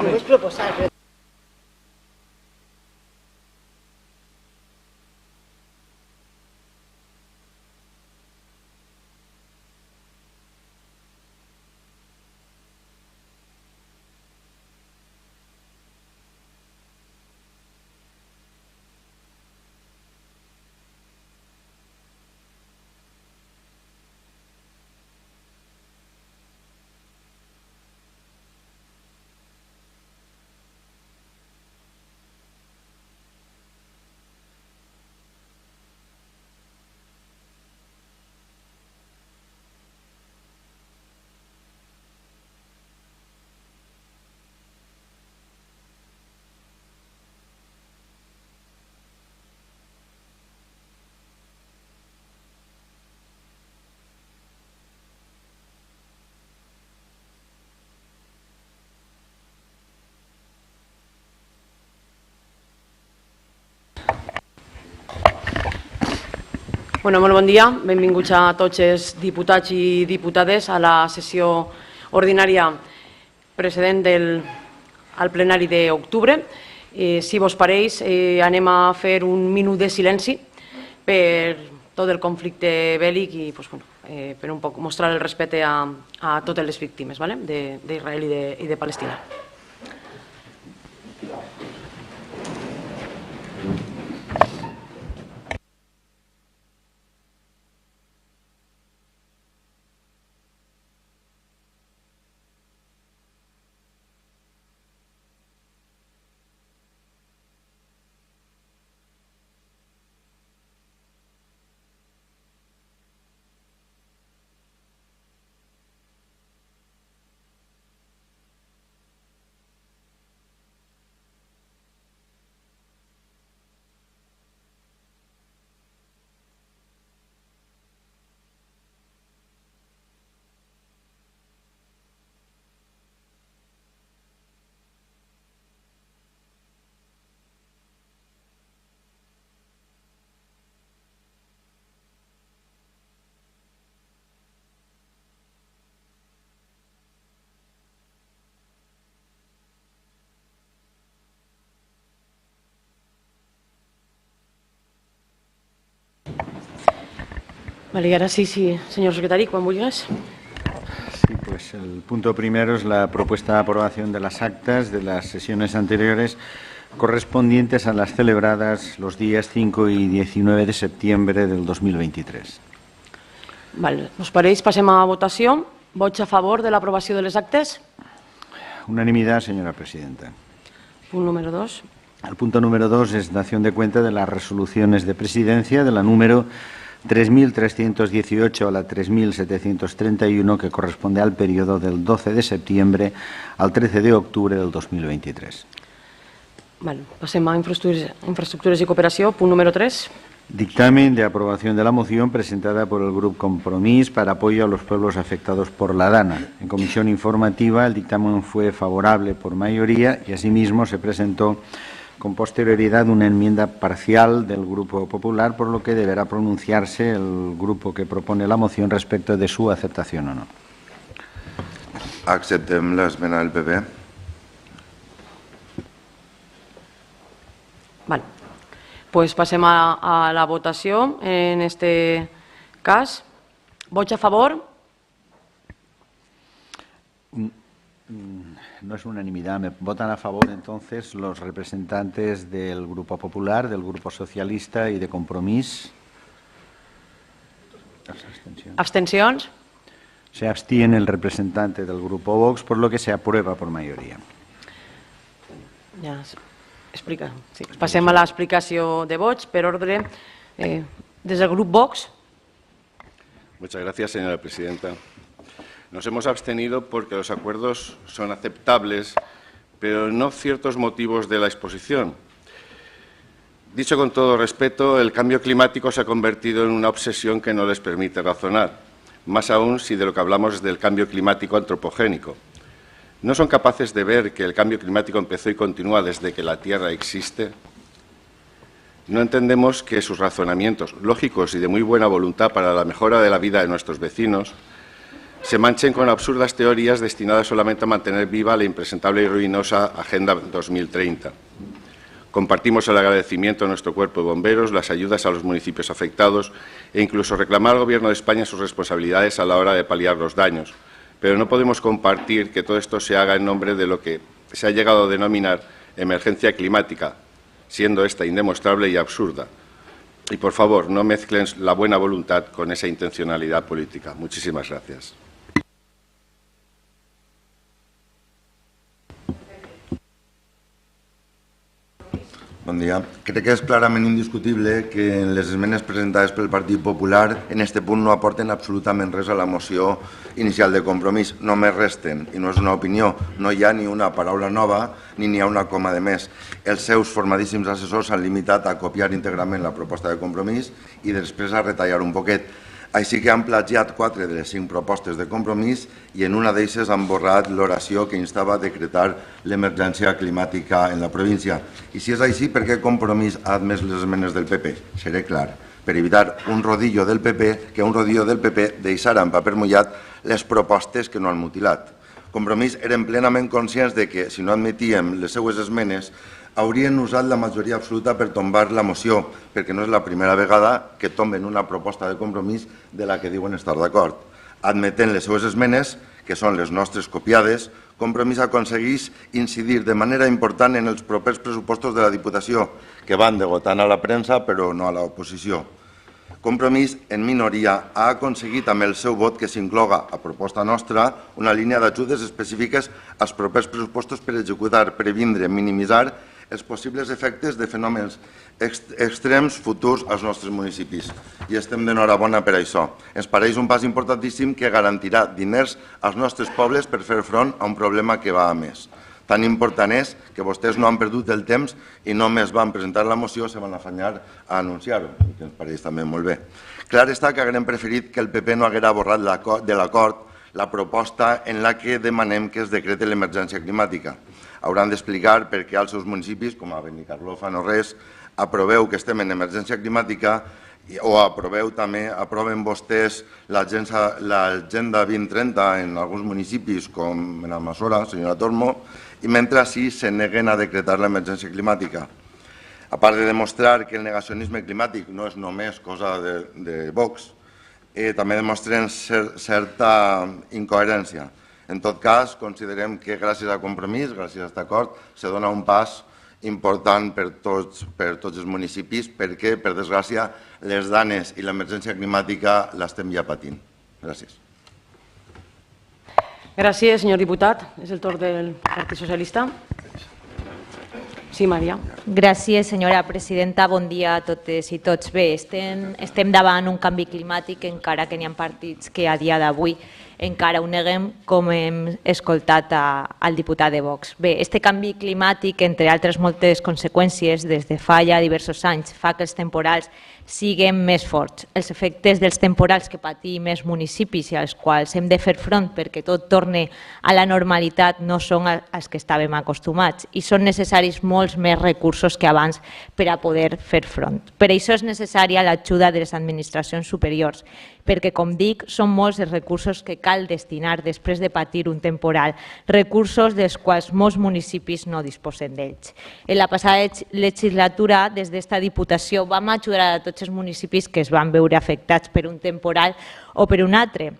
només proposar. Bueno, molt bon dia. Benvinguts a tots els diputats i diputades a la sessió ordinària precedent al plenari d'octubre. Si vos pareix, anem a fer un minut de silenci per tot el conflicte bèl·lic i per un poc mostrar el respecte a totes les víctimes d'Israel i de Palestina. Vale, y ahora sí, señor secretario, cuando vulgues. Sí, pues el punto primero es la propuesta de aprobación de las actas de las sesiones anteriores correspondientes a las celebradas los días 5 y 19 de septiembre del 2023. Vale, us pareix, passem a votació. Vots a favor de l'aprovació de les actes? Unanimidad, señora presidenta. Punt número 2. El punto número 2 es dación de cuenta de las resoluciones de presidencia de la número 3.318 a la 3.731, que corresponde al periodo del 12 de septiembre al 13 de octubre del 2023. Vale, passem a infraestructures y cooperació. Punt número 3. Dictamen de aprobación de la moción presentada por el Grupo Compromís para apoyo a los pueblos afectados por la DANA. En comisión informativa el dictamen fue favorable por mayoría y asimismo se presentó con posterioridad una enmienda parcial del Grupo Popular, por lo que deberá pronunciarse el grupo que propone la moción respecto de su aceptación o no. Acceptem l'esmena del PP. Vale. Pues passem a la votació. En este cas, vots a favor? No es unanimidad. Votan a favor entonces los representantes del Grupo Popular, del Grupo Socialista y de Compromís. Abstencions? Se abstiene el representante del Grupo Vox, por lo que se aprueba por mayoría. Ja explica. Sí. Passem a l'explicació de vots per ordre. Des del grup Vox. Muchas gracias, señora presidenta. Nos hemos abstenido porque los acuerdos son aceptables, pero no ciertos motivos de la exposición. Dicho con todo respeto, el cambio climático se ha convertido en una obsesión que no les permite razonar, más aún si de lo que hablamos es del cambio climático antropogénico. ¿No son capaces de ver que el cambio climático empezó y continúa desde que la Tierra existe? No entendemos que sus razonamientos lógicos y de muy buena voluntad para la mejora de la vida de nuestros vecinos se manchen con absurdas teorías destinadas solamente a mantener viva la impresentable y ruinosa Agenda 2030. Compartimos el agradecimiento a nuestro cuerpo de bomberos, las ayudas a los municipios afectados e incluso reclamar al Gobierno de España sus responsabilidades a la hora de paliar los daños. Pero no podemos compartir que todo esto se haga en nombre de lo que se ha llegado a denominar emergencia climática, siendo esta indemostrable y absurda. Y, por favor, no mezclen la buena voluntad con esa intencionalidad política. Muchísimas gracias. Bon dia. Crec que és clarament indiscutible que les esmenes presentades pel Partit Popular en aquest punt no aporten absolutament res a la moció inicial de Compromís. Només resten, i no és una opinió, no hi ha ni una paraula nova ni n'hi ha una coma de més. Els seus formadíssims assessors s'han limitat a copiar íntegrament la proposta de Compromís i després a retallar un poquet. Així que han plagiat 4 de les 5 propostes de Compromís i en una d'elles han borrat l'oració que instava a decretar l'emergència climàtica en la província. I si és així, per què Compromís ha admès les esmenes del PP? Seré clar, per evitar un rodillo del PP deixara en paper mullat les propostes que no han mutilat. Compromís eren plenament conscients de que, si no admetíem les seues esmenes, haurien usat la majoria absoluta per tombar la moció, perquè no és la primera vegada que tomben una proposta de Compromís de la que diuen estar d'acord. Admetent les seues esmenes, que són les nostres copiades, Compromís aconsegueix incidir de manera important en els propers pressupostos de la Diputació, que van degotant a la premsa però no a l'oposició. Compromís, en minoria, ha aconseguit amb el seu vot que s'incloga, a proposta nostra, una línia d'ajudes específiques als propers pressupostos per executar, previndre, minimitzar els possibles efectes de fenòmens extrems futurs als nostres municipis. I estem d'enhorabona per això. Ens pareix un pas importantíssim que garantirà diners als nostres pobles per fer front a un problema que va a més. Tan important és que vostès no han perdut el temps i només van presentar la moció, se van afanyar a anunciar-ho, que ens pareix també molt bé. Clar està que haguem preferit que el PP no haguera borrat de l'acord la proposta en la que demanem que es decreti l'emergència climàtica. Hauran d'explicar per què als seus municipis, com a Benicarló fa no res, aproveu que estem en emergència climàtica o aproven vostès l'Agenda 2030 en alguns municipis, com en Almassora, senyora Tormo, i mentre així se neguen a decretar l'emergència climàtica. A part de demostrar que el negacionisme climàtic no és només cosa de Vox, també demostren certa incoherència. En tot cas, considerem que gràcies a Compromís, gràcies a aquest acord, se dona un pas important per tots els municipis perquè, per desgràcia, les danes i l'emergència climàtica l'estem ja patint. Gràcies. Gràcies, senyor diputat. És el torn del Partit Socialista. Sí, Maria. Gràcies, senyora presidenta. Bon dia a totes i tots. Bé, estem davant un canvi climàtic, encara que n'hi ha partits que a dia d'avui encara ho neguem, com hem escoltat al diputat de Vox. Bé, aquest canvi climàtic, entre altres moltes conseqüències, des de fa ja diversos anys, fa que els temporals siguin més forts. Els efectes dels temporals que patim els municipis i als quals hem de fer front perquè tot torni a la normalitat no són els que estàvem acostumats i són necessaris molts més recursos que abans per a poder fer front. Per això és necessària l'ajuda de les administracions superiors, perquè, com dic, són molts els recursos que cal destinar després de patir un temporal, recursos dels quals molts municipis no disposen d'ells. En la passada legislatura, des d'esta Diputació, vam ajudar a tots els municipis que es van veure afectats per un temporal o per un altre,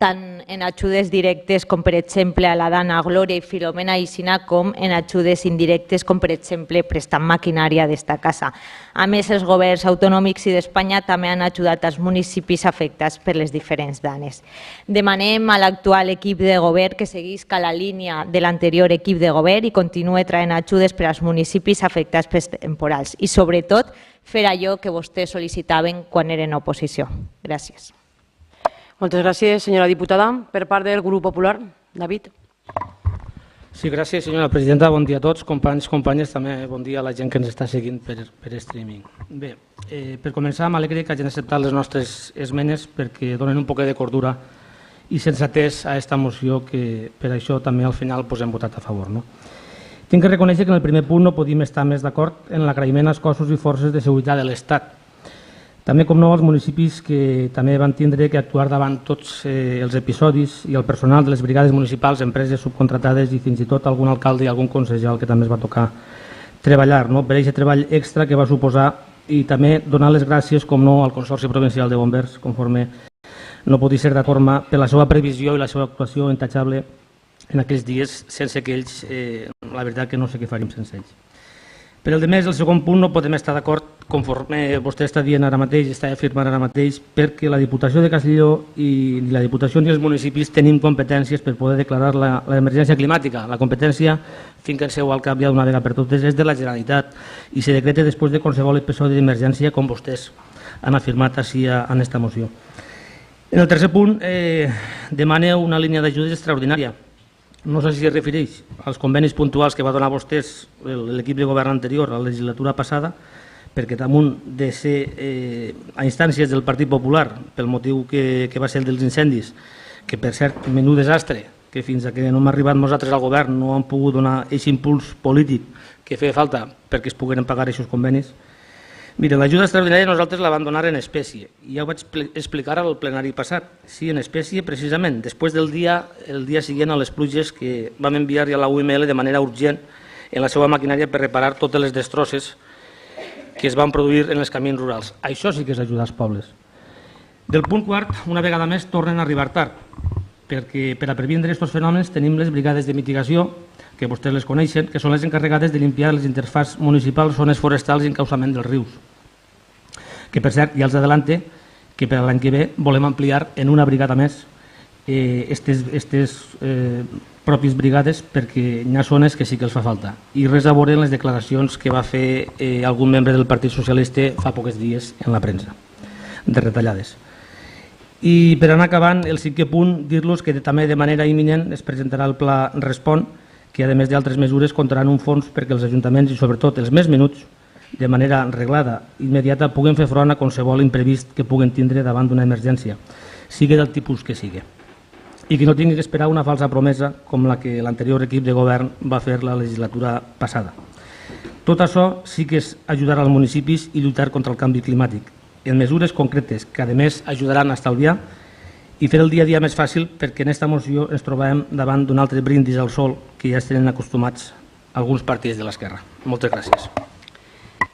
tant en ajudes directes com, per exemple, a la Dana, Glòria i Filomena Ixina, com en ajudes indirectes com, per exemple, prestant maquinària d'esta casa. A més, els governs autonòmics i d'Espanya també han ajudat als municipis afectats per les diferents danes. Demanem a l'actual equip de govern que seguisca la línia de l'anterior equip de govern i continuï traient ajudes per als municipis afectats pels temporals i, sobretot, fer allò que vostès sol·licitaven quan eren oposició. Gràcies. Moltes gràcies, senyora diputada. Per part del Grup Popular, David. Sí, gràcies, senyora presidenta. Bon dia a tots, companys, companyes. També bon dia a la gent que ens està seguint per streaming. Bé, per començar, m'alegro que hagin acceptat les nostres esmenes perquè donen un poc de cordura i sensatès a aquesta moció que per això també al final hem votat a favor. Tinc que reconèixer que en el primer punt no podíem estar més d'acord en l'agraïment als cossos i forces de seguretat de l'Estat. També, com no, els municipis que també van tindre que actuar davant tots els episodis i el personal de les brigades municipals, empreses subcontratades i fins i tot algun alcalde i algun consellal que també es va tocar treballar, no? Per aquest treball extra que va suposar, i també donar les gràcies, com no, al Consorci Provincial de Bombers, conforme no podia ser d'altra forma, per la seva previsió i la seva actuació intachable en aquells dies, sense que ells, la veritat que no sé què faríem sense ells. Per el demés, el segon punt, no podem estar d'acord, conforme vostè està dient ara mateix, està afirmant ara mateix, perquè la Diputació de Castelló i la Diputació ni els municipis tenim competències per poder declarar l'emergència climàtica. La competència, fiquem-se-ho al cap ja d'una vegada per totes, és de la Generalitat i se decreta després de qualsevol episodi d'emergència, com vostès han afirmat així en aquesta moció. En el tercer punt, demaneu una línia d'ajudes extraordinària. No sé si es refereix als convenis puntuals que va donar vostès l'equip de govern anterior a la legislatura passada, perquè damunt de ser a instàncies del Partit Popular, pel motiu que va ser el dels incendis, que per cert, menú desastre, que fins a que no hem arribat nosaltres al govern no han pogut donar aquest impuls polític que feia falta perquè es pogueren pagar aquests convenis. Mire, l'ajuda extraordinària nosaltres la vam donar en espècie. Ja ho vaig explicar al plenari passat. Sí, en espècie, precisament, després del dia següent a les pluges que vam enviar ja a la UML de manera urgent en la seva maquinària per reparar totes les destrosses que es van produir en els camins rurals. Això sí que és ajudar els pobles. Del punt quart, una vegada més, tornen a arribar tard, perquè per a previndre aquests fenòmens tenim les brigades de mitigació, que vostès les coneixen, que són les encarregades de limpiar les interfats municipals, zones forestals i encausament dels rius. Que, per cert, ja els adelante que per l'any que ve volem ampliar en una brigada més aquestes pròpies brigades, perquè hi ha zones que sí que els fa falta. I res a veure en les declaracions que va fer algun membre del Partit Socialista fa pocs dies en la premsa, de retallades. I per anar acabant, el cinquè punt, dir-los que també de manera imminent es presentarà el Pla Respon, que a més d'altres mesures comptaran un fons perquè els ajuntaments i sobretot els més menuts, de manera reglada i immediata, puguen fer front a qualsevol imprevist que puguen tindre davant d'una emergència, sigui del tipus que sigui. I que no tinguin que esperar una falsa promesa com la que l'anterior equip de govern va fer la legislatura passada. Tot això sí que és ajudar als municipis i lluitar contra el canvi climàtic, en mesures concretes que, a més, ajudaran a estalviar i fer el dia a dia més fàcil, perquè en aquesta moció ens trobem davant d'un altre brindis al sol que ja es tenen acostumats alguns partits de l'esquerra. Moltes gràcies.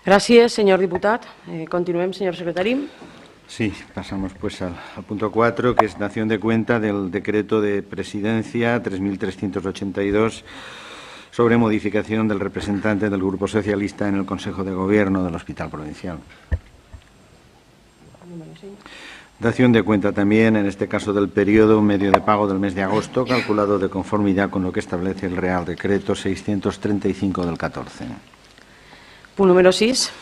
Gràcies, senyor diputat. Continuem, señor secretari. Sí, pasamos pues al punto 4, que es dación de cuenta del decreto de presidencia 3382 sobre modificación del representante del Grupo Socialista en el Consejo de Gobierno del Hospital Provincial. Dación de cuenta también, en este caso, del periodo medio de pago del mes de agosto, calculado de conformidad con lo que establece el Real Decreto 635 del 14. Punt número 6.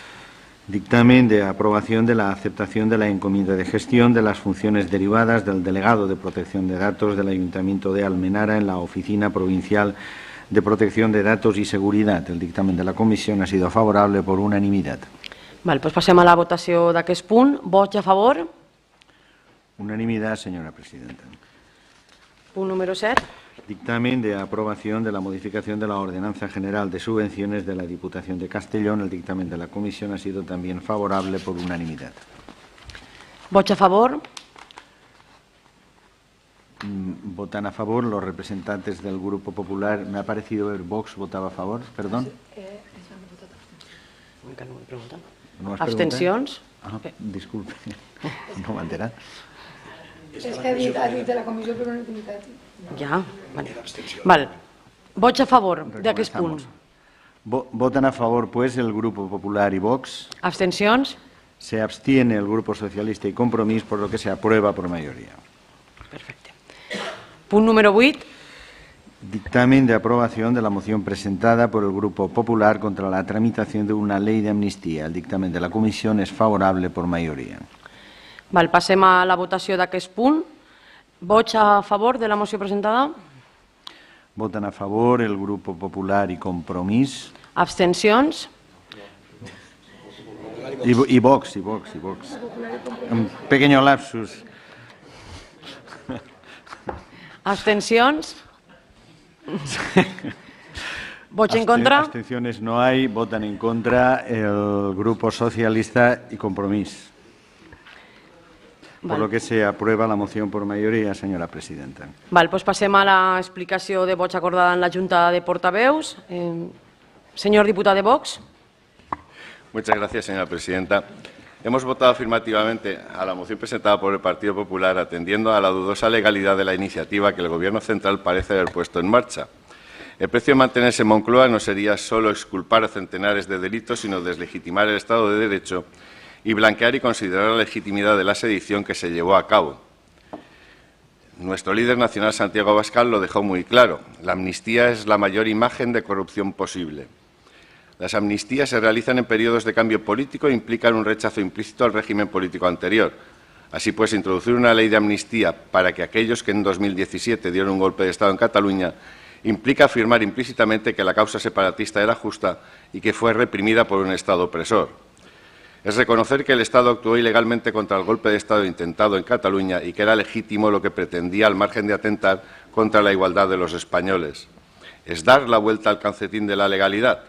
Dictamen de aprobación de la aceptación de la encomienda de gestión de las funciones derivadas del delegado de protección de datos del Ayuntamiento de Almenara en la Oficina Provincial de Protección de Datos y Seguridad. El dictamen de la Comisión ha sido favorable por unanimidad. Val, doncs passem a la votació d'aquest punt. Vots a favor? Unanimidad, señora presidenta. Punt número 7. Dictamen de aprobación de la modificación de la Ordenanza General de Subvenciones de la Diputación de Castellón. El dictamen de la Comisión ha sido también favorable por unanimidad. Vots a favor? Votan a favor los representantes del Grupo Popular. Me ha parecido ver Vox votaba a favor. Perdón. No has Abstencions? preguntat? Disculpe, no m'ha enterat. És que ha dit de la comissió per unanimitat. Ja, vale. Vots a favor d'aquest punt. Votan a favor, pues, el Grupo Popular y Vox. Abstencions? Se abstiene el Grupo Socialista y Compromís, por lo que se aprueba por mayoría. Perfecte. Punt número 8. Dictamen de aprobación de la moción presentada por el Grupo Popular contra la tramitación de una ley de amnistía. El dictamen de la Comisión es favorable por mayoría. Val, passem a la votació d'aquest punt. Vots a favor de la moció presentada? Votan a favor el Grupo Popular y Compromís. Abstencions? Y Vox. Un pequeño lapsus. Abstencions? Vots en contra? Abstenciones no hay. Votan en contra el Grupo Socialista y Compromís. por lo que se aprueba la moción por mayoría, señora presidenta. Val, doncs passem a l'explicació de vots acordada en la Junta de Portaveus. Señor diputado de Vox. Muchas gracias, señora presidenta. Hemos votado afirmativamente a la moción presentada por el Partido Popular atendiendo a la dudosa legalidad de la iniciativa que el Gobierno central parece haber puesto en marcha. El precio de mantenerse en Moncloa no sería solo exculpar a centenares de delitos, sino deslegitimar el Estado de Derecho y blanquear y considerar la legitimidad de la sedición que se llevó a cabo. Nuestro líder nacional, Santiago Abascal, lo dejó muy claro. La amnistía es la mayor imagen de corrupción posible. Las amnistías se realizan en periodos de cambio político e implican un rechazo implícito al régimen político anterior. Así pues, introducir una ley de amnistía para que aquellos que en 2017 dieron un golpe de Estado en Cataluña implica afirmar implícitamente que la causa separatista era justa y que fue reprimida por un Estado opresor. Es reconocer que el Estado actuó ilegalmente contra el golpe de Estado intentado en Cataluña y que era legítimo lo que pretendía al margen de atentar contra la igualdad de los españoles. Es dar la vuelta al calcetín de la legalidad.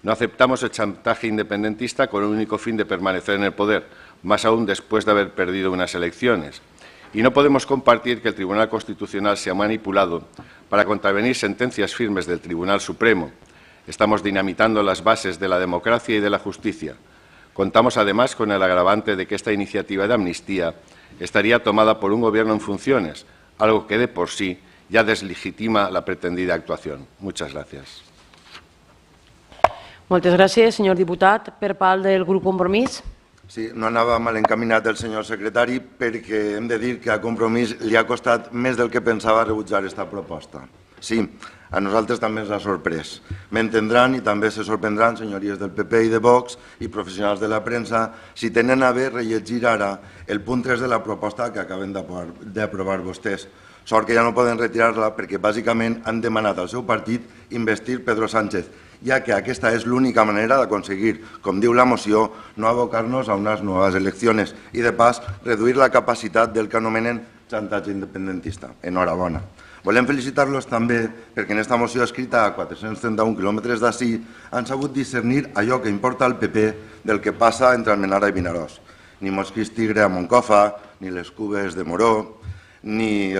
No aceptamos el chantaje independentista con el único fin de permanecer en el poder, más aún después de haber perdido unas elecciones. Y no podemos compartir que el Tribunal Constitucional sea manipulado para contravenir sentencias firmes del Tribunal Supremo. Estamos dinamitando las bases de la democracia y de la justicia. Contamos además con el agravante de que esta iniciativa de amnistía estaría tomada por un Gobierno en funciones, algo que de por sí ya deslegitima la pretendida actuación. Muchas gracias. Moltes gràcies, senyor diputat. Per part del grup Compromís. Sí, no anava mal encaminat el senyor secretari perquè hem de dir que a Compromís li ha costat més del que pensava rebutjar aquesta proposta. Sí, a nosaltres també ens ha sorprès. M'entendran i també se sorprendran, senyories del PP i de Vox i professionals de la premsa, si tenen a bé rellegir ara el punt 3 de la proposta que acaben d'aprovar vostès. Sort que ja no poden retirar-la perquè bàsicament han demanat al seu partit investir Pedro Sánchez, ja que aquesta és l'única manera d'aconseguir, com diu la moció, no abocar-nos a unes noves eleccions i, de pas, reduir la capacitat del que anomenen xantatge independentista. Enhorabona. Volem felicitar-los també perquè en aquesta moció escrita a 431 quilòmetres d'ací han sabut discernir allò que importa al PP del que passa entre Almenara i Vinaròs. Ni mosquís tigre a Moncofa, ni les cuves de Moró, ni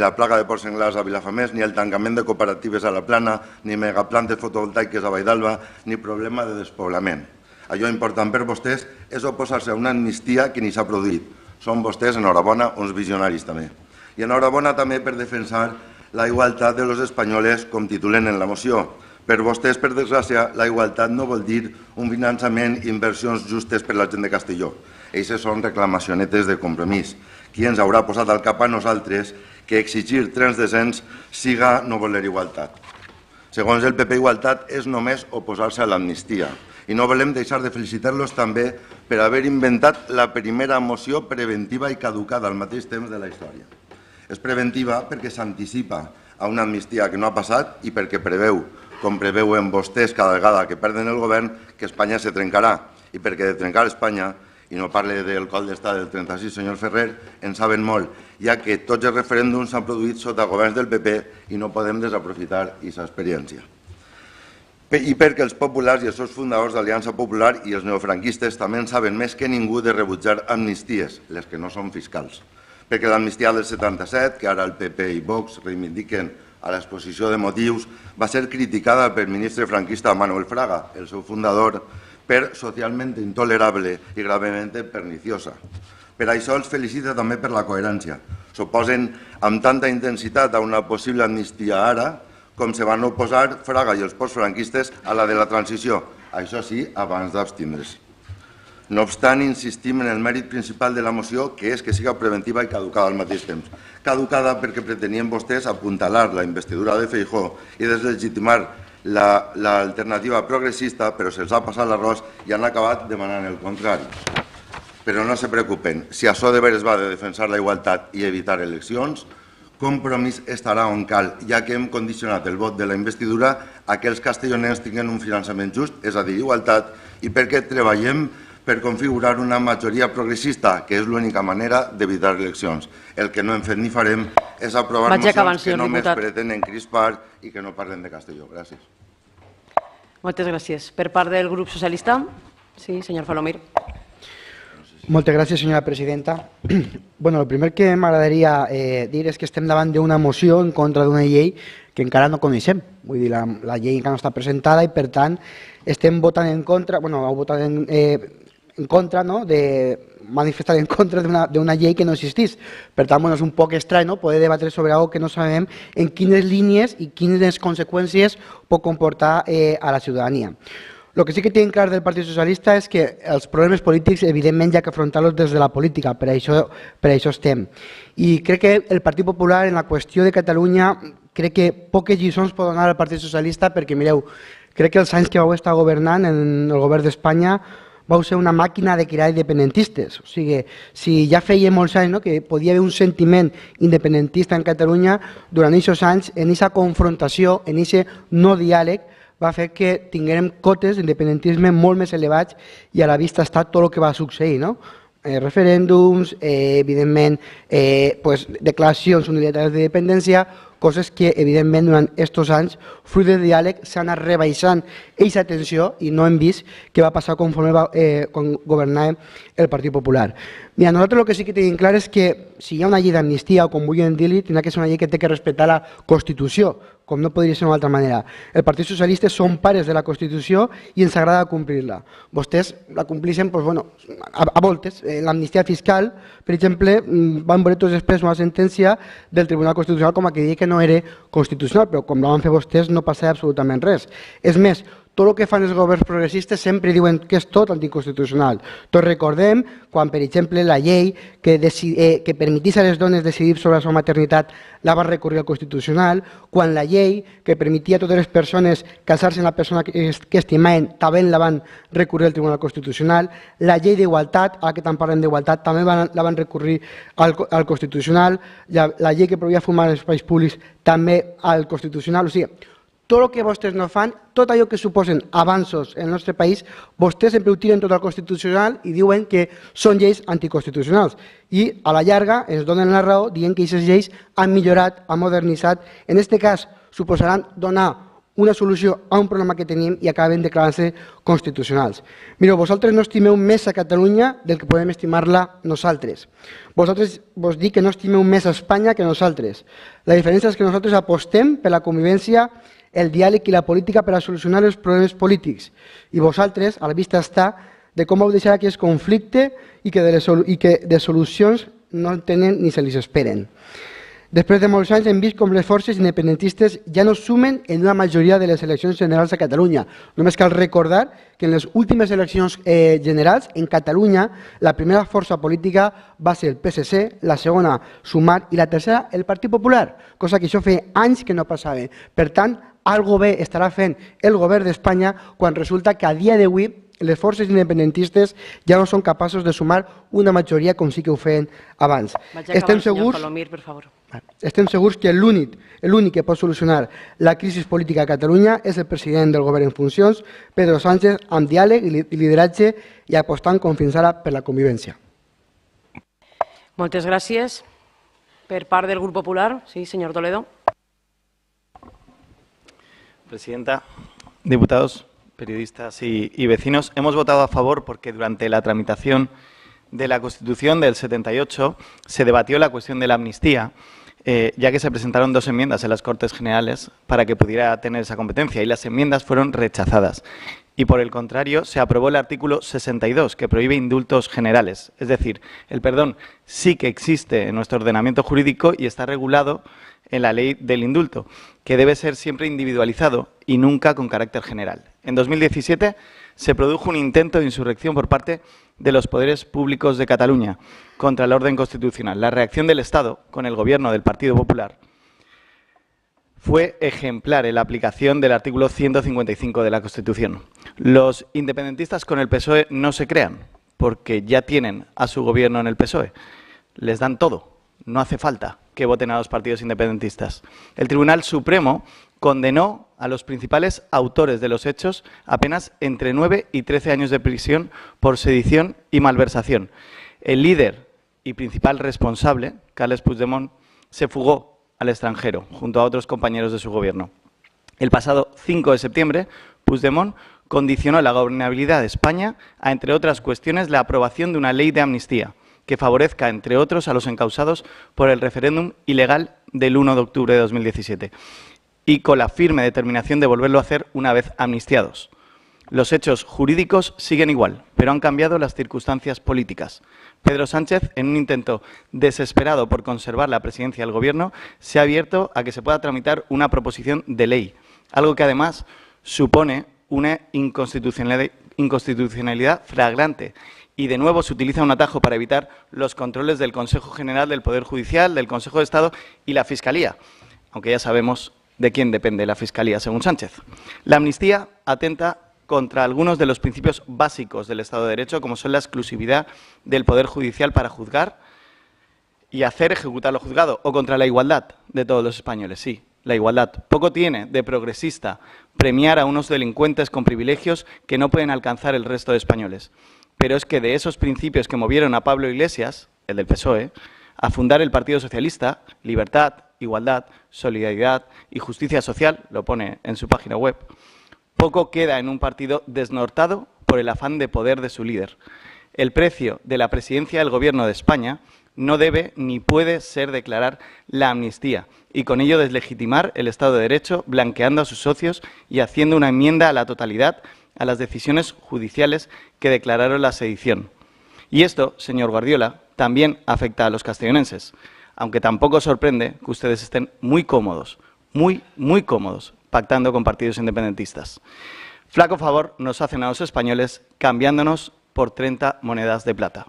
la plaga de porcs senglars a Vilafamés, ni el tancament de cooperatives a la Plana, ni megaplantes fotovoltaiques a Valldalba, ni problema de despoblament. Allò important per vostès és oposar-se a una amnistia que ni s'ha produït. Són vostès, enhorabona, uns visionaris també. I enhorabona també per defensar la igualtat de los espanyoles, com titulen en la moció. Per vostès, per desgràcia, la igualtat no vol dir un finançament i inversions justes per la gent de Castelló. Eixes són reclamacionetes de Compromís. Qui ens haurà posat al cap a nosaltres que exigir trens decents siga no voler igualtat. Segons el PP, igualtat és només oposar-se a l'amnistia. I no volem deixar de felicitar-los també per haver inventat la primera moció preventiva i caducada al mateix temps de la història. És preventiva perquè s'anticipa a una amnistia que no ha passat i perquè preveu, com preveuen vostès cada vegada que perden el govern, que Espanya se trencarà. I perquè de trencar Espanya, i no parle del col d'estat del 36, senyor Ferrer, en saben molt, ja que tots els referèndums s'han produït sota governs del PP i no podem desaprofitar aquesta experiència. I perquè els populars i els seus fundadors d'Aliança Popular i els neofranquistes també en saben més que ningú de rebutjar amnisties, les que no són fiscals. Perquè l'amnistia del 77, que ara el PP i Vox reivindiquen a l'exposició de motius, va ser criticada pel ministre franquista Manuel Fraga, el seu fundador, per socialment intolerable i gravement perniciosa. Per això els felicita també per la coherència. S'oposen amb tanta intensitat a una possible amnistia ara com se van oposar Fraga i els postfranquistes a la de la transició, això sí, abans d'abstindre's. No obstant, insistim en el mèrit principal de la moció, que és que siga preventiva i caducada al mateix temps. Caducada perquè pretenien vostès apuntalar la investidura de Feijóo i deslegitimar l'alternativa progressista, però se'ls ha passat l'arròs i han acabat demanant el contrari. Però no se preocupen, si això de veres va de defensar la igualtat i evitar eleccions, Compromís estarà on cal, ja que hem condicionat el vot de la investidura a que els castellonens tinguin un finançament just, és a dir, igualtat, i perquè treballem per configurar una majoria progressista, que és l'única manera d'evitar eleccions. El que no hem fet ni farem és aprovar mocions que només pretenen crispar i que no parlen de Castelló. Gràcies. Moltes gràcies. Per part del grup socialista, sí, senyor Falomir. Moltes gràcies, senyora presidenta. Bueno, el primer que m'agradaria dir és que estem davant d'una moció en contra d'una llei que encara no coneixem. Vull dir, la llei encara no està presentada i, per tant, estem votant en contra, bueno, heu votat en contra, no?, de manifestar en contra d'una llei que no existís. Per tant, bueno, és un poc estrany, no?, poder debatre sobre alguna que no sabem en quines línies i quines conseqüències pot comportar a la ciutadania. El que sí que tenim clar del Partit Socialista és que els problemes polítics, evidentment, hi ha que afrontar-los des de la política, per això estem. I crec que el Partit Popular, en la qüestió de Catalunya, crec que poques lliçons pot donar al Partit Socialista perquè, mireu, crec que els anys que vau estar governant en el govern d'Espanya vau ser una màquina de crear independentistes. O sigui, si ja feia molts anys, no?, que podia haver un sentiment independentista en Catalunya, durant aquests anys, en aquesta confrontació, en aquest no diàleg, va fer que tinguérem cotes d'independentisme molt més elevats i a la vista està tot el que va succeir, no? Referèndums, evidentment, declaracions unilaterals d'independència, coses que, evidentment, durant aquests anys, fruit del diàleg, s'ha anat rebaixant aquesta tensió i no hem vist què va passar quan governàvem el Partit Popular. Mira, nosaltres el que sí que tenim clar és que si hi ha una llei d'amnistia, o com vulguin dir-li, tindrà que ser una llei que té que respectar la Constitució, com no podria ser d'una altra manera. El Partit Socialista són pares de la Constitució i ens agrada complir-la. Vostès la complixen, a voltes. L'amnistia fiscal, per exemple, van veure tots després una sentència del Tribunal Constitucional com a que deia que no era constitucional, però com la van fer vostès no passava absolutament res. És més, tot el que fan els governs progressistes sempre diuen que és tot anticonstitucional. Tots recordem quan, per exemple, la llei que permetís a les dones decidir sobre la seva maternitat la va recórrer al Constitucional, quan la llei que permetia a totes les persones casar-se amb la persona que estimaven també la van recórrer al Tribunal Constitucional, la llei d'igualtat, ara que tant parlem d'igualtat, també la van recórrer al Constitucional, la llei que prohibia fumar en espais públics també al Constitucional. O sigui, tot el que vostès no fan, tot allò que suposen avanços en el nostre país, vostès sempre ho tiren tot al Constitucional i diuen que són lleis anticonstitucionals. I a la llarga ens donen la raó dient que aquestes lleis han millorat, han modernitzat. En aquest cas, suposaran donar una solució a un problema que tenim i acaben declarant-se constitucionals. Mireu, vosaltres no estimeu més a Catalunya del que podem estimar-la nosaltres. Vosaltres vos dic que no estimeu més a Espanya que nosaltres. La diferència és que nosaltres apostem per la convivència, el diàleg i la política per a solucionar els problemes polítics. I vosaltres, a la vista està, de com heu deixat aquest conflicte i que de solucions no en tenen ni se li esperen. Després de molts anys hem vist com les forces independentistes ja no sumen en una majoria de les eleccions generals a Catalunya. Només cal recordar que en les últimes eleccions generals en Catalunya la primera força política va ser el PSC, la segona Sumar i la tercera el Partit Popular, cosa que això feia anys que no passava. Per tant, algo bé estarà fent el govern d'Espanya quan resulta que a dia d'avui les forces independentistes ja no són capaços de sumar una majoria com sí que ho feien abans. Estem segurs que l'únic que pot solucionar la crisi política a Catalunya és el president del govern en funcions, Pedro Sánchez, amb diàleg i lideratge i apostant com fins ara per la convivència. Moltes gràcies. Per part del Grup Popular, sí, senyor Toledo. Presidenta, diputados, periodistas y vecinos, hemos votado a favor porque durante la tramitación de la Constitución del 78 se debatió la cuestión de la amnistía, ya que se presentaron 2 enmiendas en las Cortes Generales para que pudiera tener esa competencia y las enmiendas fueron rechazadas. Y por el contrario, se aprobó el artículo 62, que prohíbe indultos generales. Es decir, el perdón sí que existe en nuestro ordenamiento jurídico y está regulado en la ley del indulto, que debe ser siempre individualizado y nunca con carácter general. En 2017 se produjo un intento de insurrección por parte de los poderes públicos de Cataluña contra el orden constitucional. La reacción del Estado, con el gobierno del Partido Popular, fue ejemplar en la aplicación del artículo 155 de la Constitución. Los independentistas con el PSOE no se crean, porque ya tienen a su gobierno en el PSOE. Les dan todo, no hace falta que voten a los partidos independentistas. El Tribunal Supremo condenó a los principales autores de los hechos apenas entre 9 y 13 años de prisión por sedición y malversación. El líder y principal responsable, Carles Puigdemont, se fugó al extranjero junto a otros compañeros de su gobierno. El pasado 5 de septiembre, Puigdemont condicionó la gobernabilidad de España a, entre otras cuestiones, la aprobación de una ley de amnistía que favorezca, entre otros, a los encausados por el referéndum ilegal del 1 de octubre de 2017 y con la firme determinación de volverlo a hacer una vez amnistiados. Los hechos jurídicos siguen igual, pero han cambiado las circunstancias políticas. Pedro Sánchez, en un intento desesperado por conservar la presidencia del Gobierno, se ha abierto a que se pueda tramitar una proposición de ley, algo que además supone una inconstitucionalidad flagrante. Y de nuevo se utiliza un atajo para evitar los controles del Consejo General del Poder Judicial, del Consejo de Estado y la Fiscalía, aunque ya sabemos de quién depende la Fiscalía, según Sánchez. La amnistía atenta contra algunos de los principios básicos del Estado de Derecho, como son la exclusividad del Poder Judicial para juzgar y hacer ejecutar lo juzgado, o contra la igualdad de todos los españoles. Sí, la igualdad. Poco tiene de progresista premiar a unos delincuentes con privilegios que no pueden alcanzar el resto de españoles. Pero es que de esos principios que movieron a Pablo Iglesias, el del PSOE, a fundar el Partido Socialista, libertad, igualdad, solidaridad y justicia social, lo pone en su página web, poco queda en un partido desnortado por el afán de poder de su líder. El precio de la presidencia del Gobierno de España no debe ni puede ser declarar la amnistía y con ello deslegitimar el Estado de Derecho, blanqueando a sus socios y haciendo una enmienda a la totalidad a las decisiones judiciales que declararon la sedición. Y esto, señor Guardiola, también afecta a los castellonenses, aunque tampoco sorprende que ustedes estén muy cómodos, muy cómodos, pactando con partidos independentistas. Flaco favor nos hacen a los españoles cambiándonos por 30 monedas de plata.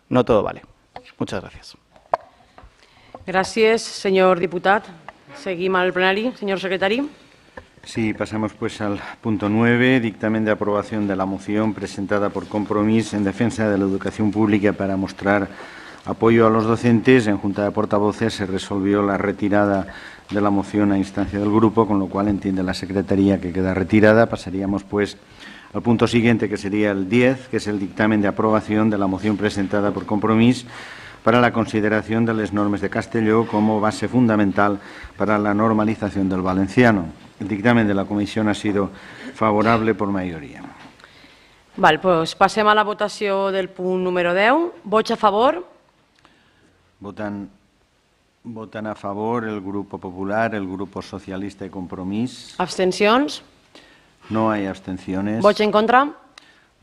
No todo vale. Muchas gracias. Gràcies, senyor diputat. Seguim al plenari. Senyor secretari. Sí, pasamos pues al punto 9, dictamen de aprobación de la moción presentada por Compromís en defensa de la educación pública para mostrar apoyo a los docentes. En Junta de Portavoces se resolvió la retirada de la moción a instancia del grupo, con lo cual entiende la Secretaría que queda retirada. Pasaríamos pues al punto siguiente, que sería el 10, que es el dictamen de aprobación de la moción presentada por Compromís para la consideración de las normas de castelló como base fundamental para la normalización del valenciano. El dictamen de la Comisión ha sido favorable por mayoría. Val, doncs passem a la votació del punt número 10. Vots a favor? Votan a favor el Grupo Popular, el Grupo Socialista y Compromís. Abstencions? No hay abstenciones. Vots en contra?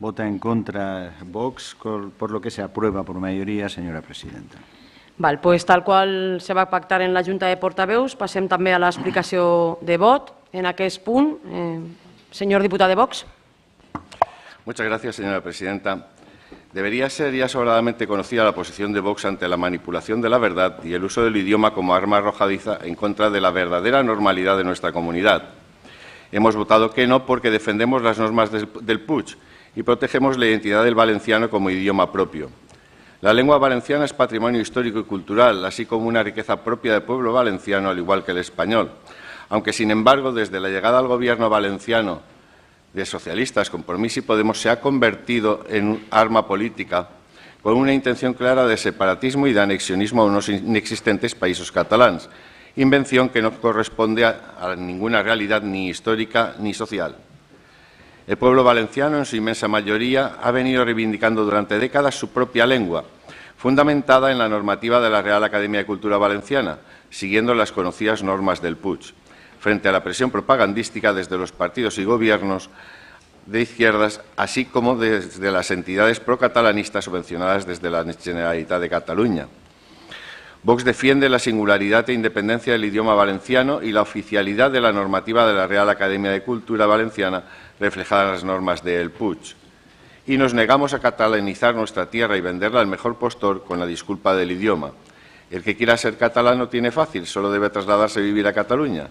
Vota en contra Vox, por lo que se aprueba por mayoría, señora presidenta. Val, doncs tal qual se va pactar en la Junta de Portaveus, passem també a l'explicació de vot en aquest punt. Senyor diputat de Vox. Muchas gracias, señora presidenta. Debería ser ya sobradamente conocida la posición de Vox ante la manipulación de la verdad y el uso del idioma como arma arrojadiza en contra de la verdadera normalidad de nuestra comunidad. Hemos votado que no porque defendemos las normas del Puig y protegemos la identidad del valenciano como idioma propio. La lengua valenciana es patrimonio histórico y cultural, así como una riqueza propia del pueblo valenciano, al igual que el español. Aunque, sin embargo, desde la llegada al gobierno valenciano de socialistas, Compromís y Podemos se ha convertido en un arma política con una intención clara de separatismo y de anexionismo a unos inexistentes países catalans, invención que no corresponde a ninguna realidad ni histórica ni social. El pueblo valenciano, en su inmensa mayoría, ha venido reivindicando durante décadas su propia lengua, fundamentada en la normativa de la Real Academia de Cultura Valenciana, siguiendo las conocidas normas del Puig, frente a la presión propagandística desde los partidos y gobiernos de izquierdas, así como desde las entidades procatalanistas subvencionadas desde la Generalitat de Cataluña. Vox defiende la singularidad e independencia del idioma valenciano y la oficialidad de la normativa de la Real Academia de Cultura Valenciana reflejada en las normas del Puig. Y nos negamos a catalanizar nuestra tierra y venderla al mejor postor con la disculpa del idioma. El que quiera ser catalán no tiene fácil, solo debe trasladarse a vivir a Cataluña.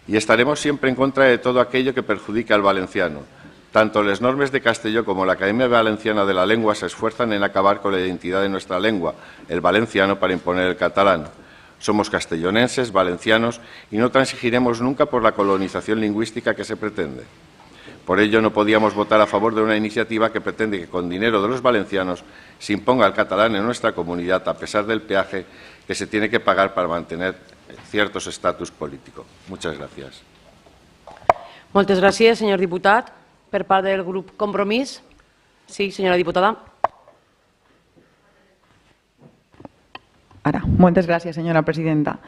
Y estaremos siempre en contra de todo aquello que perjudique al valenciano. Tanto las normas de Castelló como la Academia Valenciana de la Lengua se esfuerzan en acabar con la identidad de nuestra lengua, el valenciano, para imponer el catalán. Somos castellonenses, valencianos, y no transigiremos nunca por la colonización lingüística que se pretende. Por ello, no podíamos votar a favor de una iniciativa que pretende que con dinero de los valencianos se imponga el catalán en nuestra comunidad, a pesar del peaje que se tiene que pagar para mantener ciertos estatus políticos. Muchas gracias. Moltes gràcies, senyor diputat. per part del grup Compromís. Sí, senyora diputada. Moltes gràcies, senyora presidenta.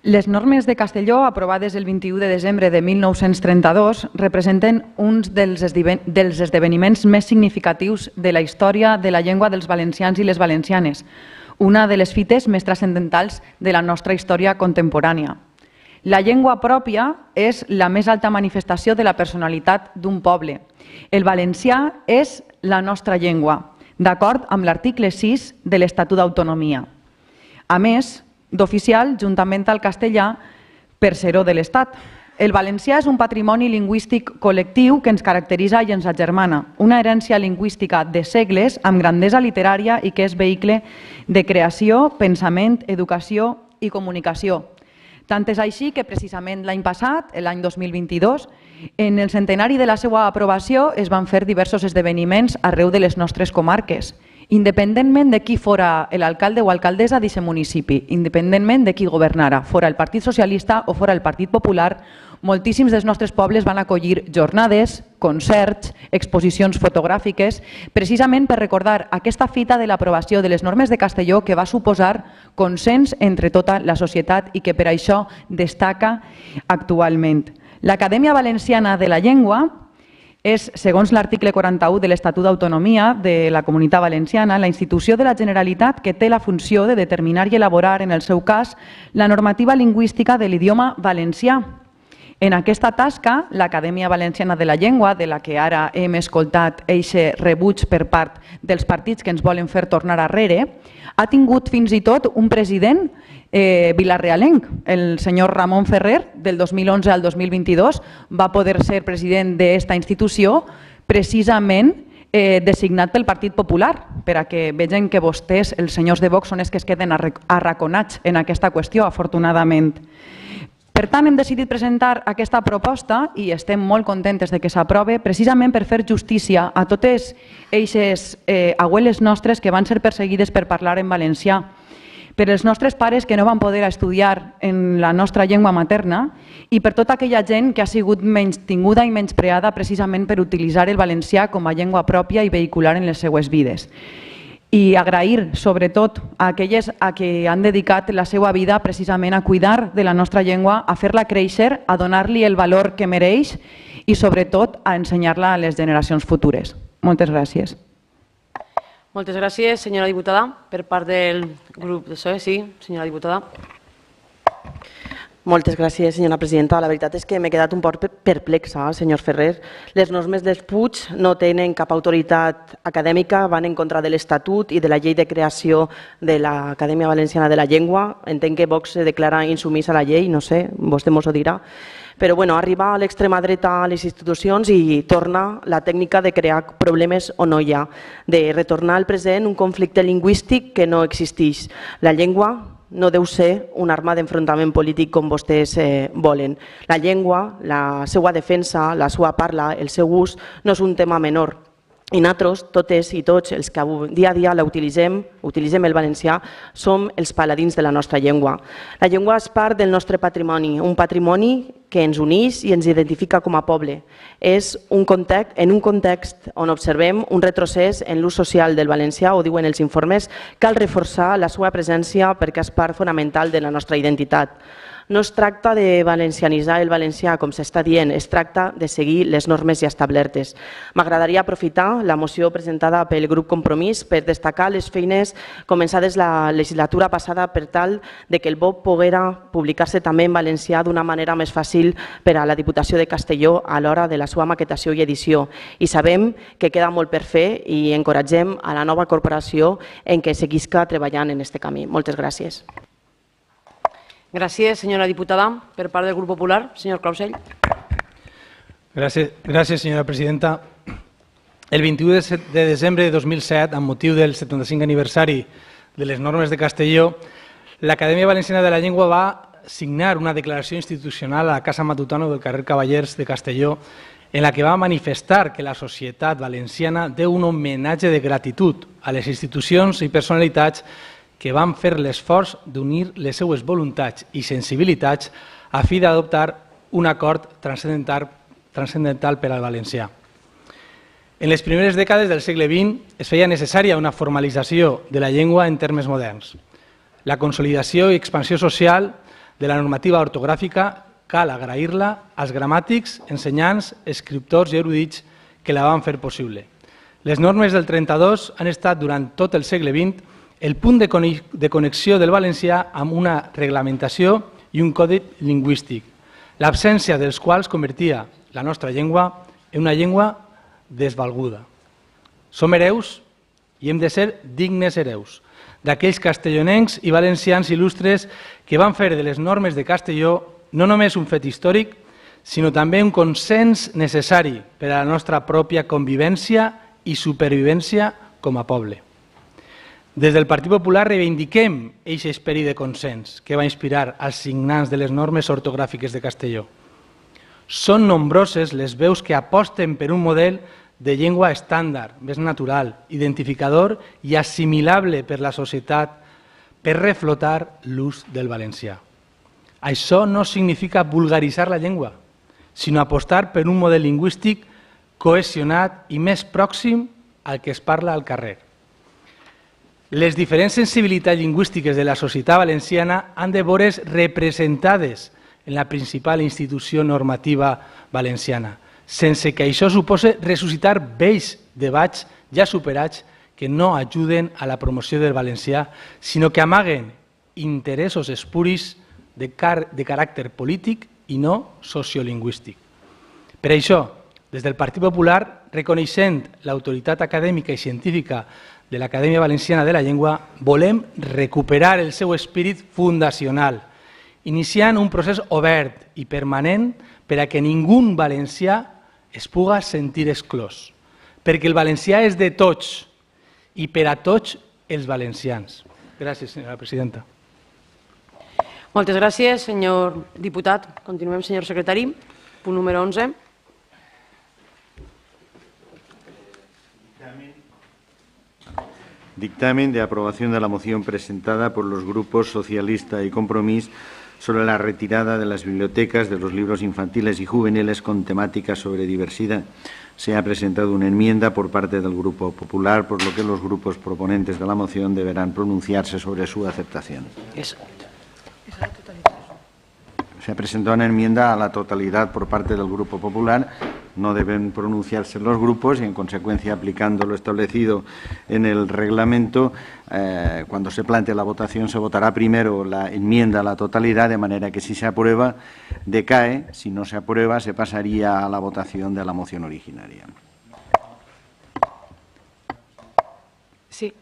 Les normes de Castelló, aprovades el 21 de desembre de 1932, representen un dels esdeveniments més significatius de la història de la llengua dels valencians i les valencianes, una de les fites més transcendentals de la nostra història contemporània. La llengua pròpia és la més alta manifestació de la personalitat d'un poble. El valencià és la nostra llengua, d'acord amb l'article 6 de l'Estatut d'Autonomia. A més, d'oficial, juntament al castellà, per ser-ho de l'Estat. El valencià és un patrimoni lingüístic col·lectiu que ens caracteritza i ens agermana, una herència lingüística de segles amb grandesa literària i que és vehicle de creació, pensament, educació i comunicació. Tant és així que precisament l'any passat, l'any 2022, en el centenari de la seva aprovació es van fer diversos esdeveniments arreu de les nostres comarques, independentment de qui fora l'alcalde o alcaldessa d'aquest municipi, independentment de qui governara, fora el Partit Socialista o fora el Partit Popular, moltíssims dels nostres pobles van acollir jornades, concerts, exposicions fotogràfiques, precisament per recordar aquesta fita de l'aprovació de les normes de Castelló que va suposar consens entre tota la societat i que per això destaca actualment. L'Acadèmia Valenciana de la Llengua és, segons l'article 41 de l'Estatut d'Autonomia de la Comunitat Valenciana, la institució de la Generalitat que té la funció de determinar i elaborar, en el seu cas, la normativa lingüística de l'idioma valencià. En aquesta tasca, l'Acadèmia Valenciana de la Llengua, de la que ara hem escoltat eixe rebuig per part dels partits que ens volen fer tornar arrere, ha tingut fins i tot un president vilarealenc, el senyor Ramon Ferrer, del 2011 al 2022, va poder ser president d'esta institució precisament designat pel Partit Popular, per a que vegin que vostès, els senyors de Vox, són els que es queden arraconats en aquesta qüestió, afortunadament. Per tant, hem decidit presentar aquesta proposta i estem molt contentes de que s'aprove precisament per fer justícia a totes eixes abueles nostres que van ser perseguides per parlar en valencià, per als nostres pares que no van poder estudiar en la nostra llengua materna i per tota aquella gent que ha sigut menystinguda i menyspreada precisament per utilitzar el valencià com a llengua pròpia i vehicular en les seues vides. I agrair, sobretot, a aquelles a que han dedicat la seva vida precisament a cuidar de la nostra llengua, a fer-la créixer, a donar-li el valor que mereix i, sobretot, a ensenyar-la a les generacions futures. Moltes gràcies. Moltes gràcies, senyora diputada. Per part del grup de PSOE, sí, senyora diputada. Moltes gràcies, senyora presidenta. La veritat és que m'he quedat un poc perplexa, senyor Ferrer. Les normes dels Puig no tenen cap autoritat acadèmica, van en contra de l'Estatut i de la llei de creació de l'Acadèmia Valenciana de la Llengua. Entenc que Vox se declara insumís a la llei, no sé, vostè mos ho dirà. Però arriba a l'extrema dreta a les institucions i torna la tècnica de crear problemes on no hi ha, de retornar al present un conflicte lingüístic que no existeix. La llengua no deu ser una arma d'enfrontament polític com vostès volen. La llengua, la seva defensa, la seva parla, el seu ús no és un tema menor. I nosaltres, totes i tots els que dia a dia utilitzem el valencià, som els paladins de la nostra llengua. La llengua és part del nostre patrimoni, un patrimoni que ens uneix i ens identifica com a poble. És en un context on observem un retrocés en l'ús social del valencià, ho diuen els informes, cal reforçar la seva presència perquè és part fonamental de la nostra identitat. No es tracta de valencianitzar el valencià, com s'està dient, es tracta de seguir les normes ja establertes. M'agradaria aprofitar la moció presentada pel grup Compromís per destacar les feines començades la legislatura passada per tal que el BOP poguera publicar-se també en valencià d'una manera més fàcil per a la Diputació de Castelló a l'hora de la seva maquetació i edició. I sabem que queda molt per fer i encoratgem a la nova corporació en què seguisca treballant en aquest camí. Moltes gràcies. Gràcies, senyora diputada. Per part del grup popular, senyor Clausell. Gràcies, senyora presidenta. El 21 de desembre de 2007, amb motiu del 75 aniversari de les normes de Castelló, l'Acadèmia Valenciana de la Llengua va signar una declaració institucional a la Casa Matutano del carrer Cavallers de Castelló en la que va manifestar que la societat valenciana deu un homenatge de gratitud a les institucions i personalitats que van fer l'esforç d'unir les seues voluntats i sensibilitats a fi d'adoptar un acord transcendental transcendental per al valencià. En les primeres dècades del segle XX es feia necessària una formalització de la llengua en termes moderns. La consolidació i expansió social de la normativa ortogràfica cal agrair-la als gramàtics, ensenyants, escriptors i erudits que la van fer possible. Les normes del 32 han estat durant tot el segle XX el punt de connexió del valencià amb una reglamentació i un codi lingüístic, l'absència dels quals convertia la nostra llengua en una llengua desvalguda. Som hereus i hem de ser dignes hereus d'aquells castellonencs i valencians il·lustres que van fer de les normes de Castelló no només un fet històric, sinó també un consens necessari per a la nostra pròpia convivència i supervivència com a poble. Des del Partit Popular reivindiquem aquest esperit de consens que va inspirar als signants de les normes ortogràfiques de Castelló. Són nombroses les veus que aposten per un model de llengua estàndard, més natural, identificador i assimilable per la societat per reflotar l'ús del valencià. Això no significa vulgaritzar la llengua, sinó apostar per un model lingüístic cohesionat i més pròxim al que es parla al carrer. Les diferents sensibilitats lingüístiques de la societat valenciana han de veure's representades en la principal institució normativa valenciana, sense que això supose ressuscitar vells debats ja superats que no ajuden a la promoció del valencià, sinó que amaguen interessos espuris de caràcter polític i no sociolingüístic. Per això, des del Partit Popular, reconeixent l'autoritat acadèmica i científica de l'Acadèmia Valenciana de la Llengua, volem recuperar el seu espírit fundacional, iniciant un procés obert i permanent per a que ningú valencià es puga sentir exclòs, perquè el valencià és de tots i per a tots els valencians. Gràcies, senyora presidenta. Moltes gràcies, senyor diputat. Continuem, senyor secretari. Punt número 11. Dictamen de aprobación de la moción presentada por los grupos Socialista y Compromís sobre la retirada de las bibliotecas de los libros infantiles y juveniles con temática sobre diversidad. Se ha presentado una enmienda por parte del Grupo Popular, por lo que los grupos proponentes de la moción deberán pronunciarse sobre su aceptación. Se ha presentado una enmienda a la totalidad por parte del Grupo Popular. No deben pronunciarse los grupos y, en consecuencia, aplicando lo establecido en el reglamento, cuando se plantee la votación se votará primero la enmienda a la totalidad, de manera que si se aprueba, decae. Si no se aprueba, se pasaría a la votación de la moción originaria. Sí.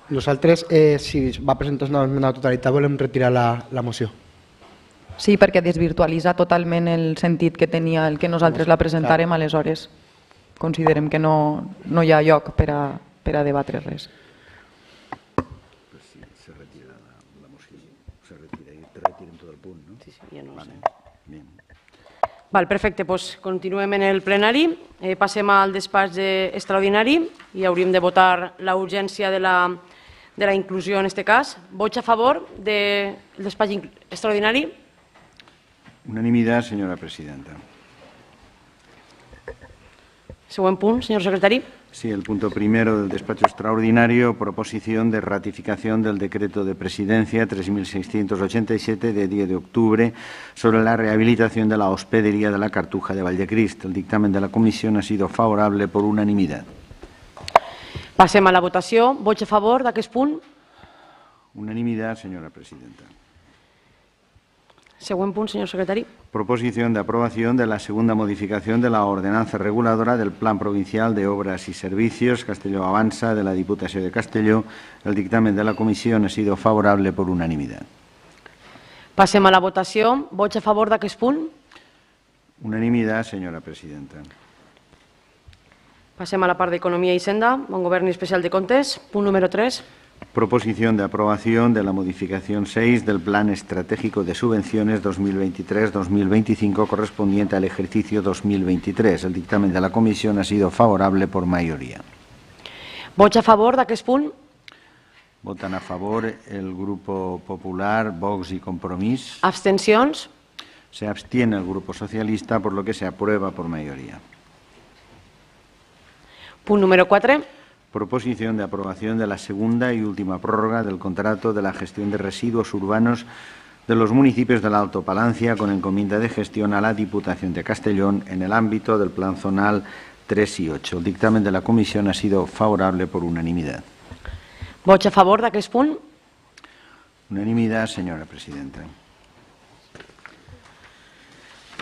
Nosaltres, si va presentar una esmena a la totalitat, volem retirar la moció. Sí, perquè desvirtualitza totalment el sentit que tenia el que nosaltres la presentarem, aleshores considerem que no hi ha lloc per a debatre res. Se retira la moció, se retira i retiren tot el punt, no? Sí, ja no ho sé. Val, perfecte, doncs continuem en el plenari. Passem al despatx extraordinari i hauríem de votar la urgència de la inclusió en aquest cas. Vots a favor del despatx extraordinari? Unanimidad, señora presidenta. Següent punt, señor secretari. Sí, el punto primero del despacho extraordinario, proposición de ratificación del decreto de presidencia 3687 de 10 de octubre sobre la rehabilitación de la hospedería de la Cartuja de Valdecrist. El dictamen de la comisión ha sido favorable por unanimidad. Passem a la votació. Vots a favor d'aquest punt? Unanimidad, señora presidenta. Següent punt, señor secretari. Proposición de aprobación de la segunda modificación de la ordenanza reguladora del Plan Provincial de Obras y Servicios Castelló Avanza de la Diputación de Castelló. El dictamen de la comisión ha sido favorable por unanimidad. Passem a la votació. Vots a favor d'aquest punt? Unanimidad, señora presidenta. Passem a la part d'Economia i Hisenda, Bon Govern i Especial de Comptes. Punt número 3. Proposición de aprobación de la modificación 6 del Plan Estratégico de Subvenciones 2023-2025 correspondiente al ejercicio 2023. El dictamen de la comisión ha sido favorable por mayoría. Vots a favor d'aquest punt? Votan a favor el Grupo Popular, Vox y Compromís. Abstencions? Se abstiene el Grupo Socialista, por lo que se aprueba por mayoría. Punt número 4. Proposición de aprobación de la segunda y última prórroga del contrato de la gestión de residuos urbanos de los municipios del Alto Palancia con encomienda de gestión a la Diputación de Castellón en el ámbito del Plan Zonal 3 y 8. El dictamen de la Comisión ha sido favorable por unanimidad. Vots a favor d'aquest punt? Unanimidad, señora presidenta.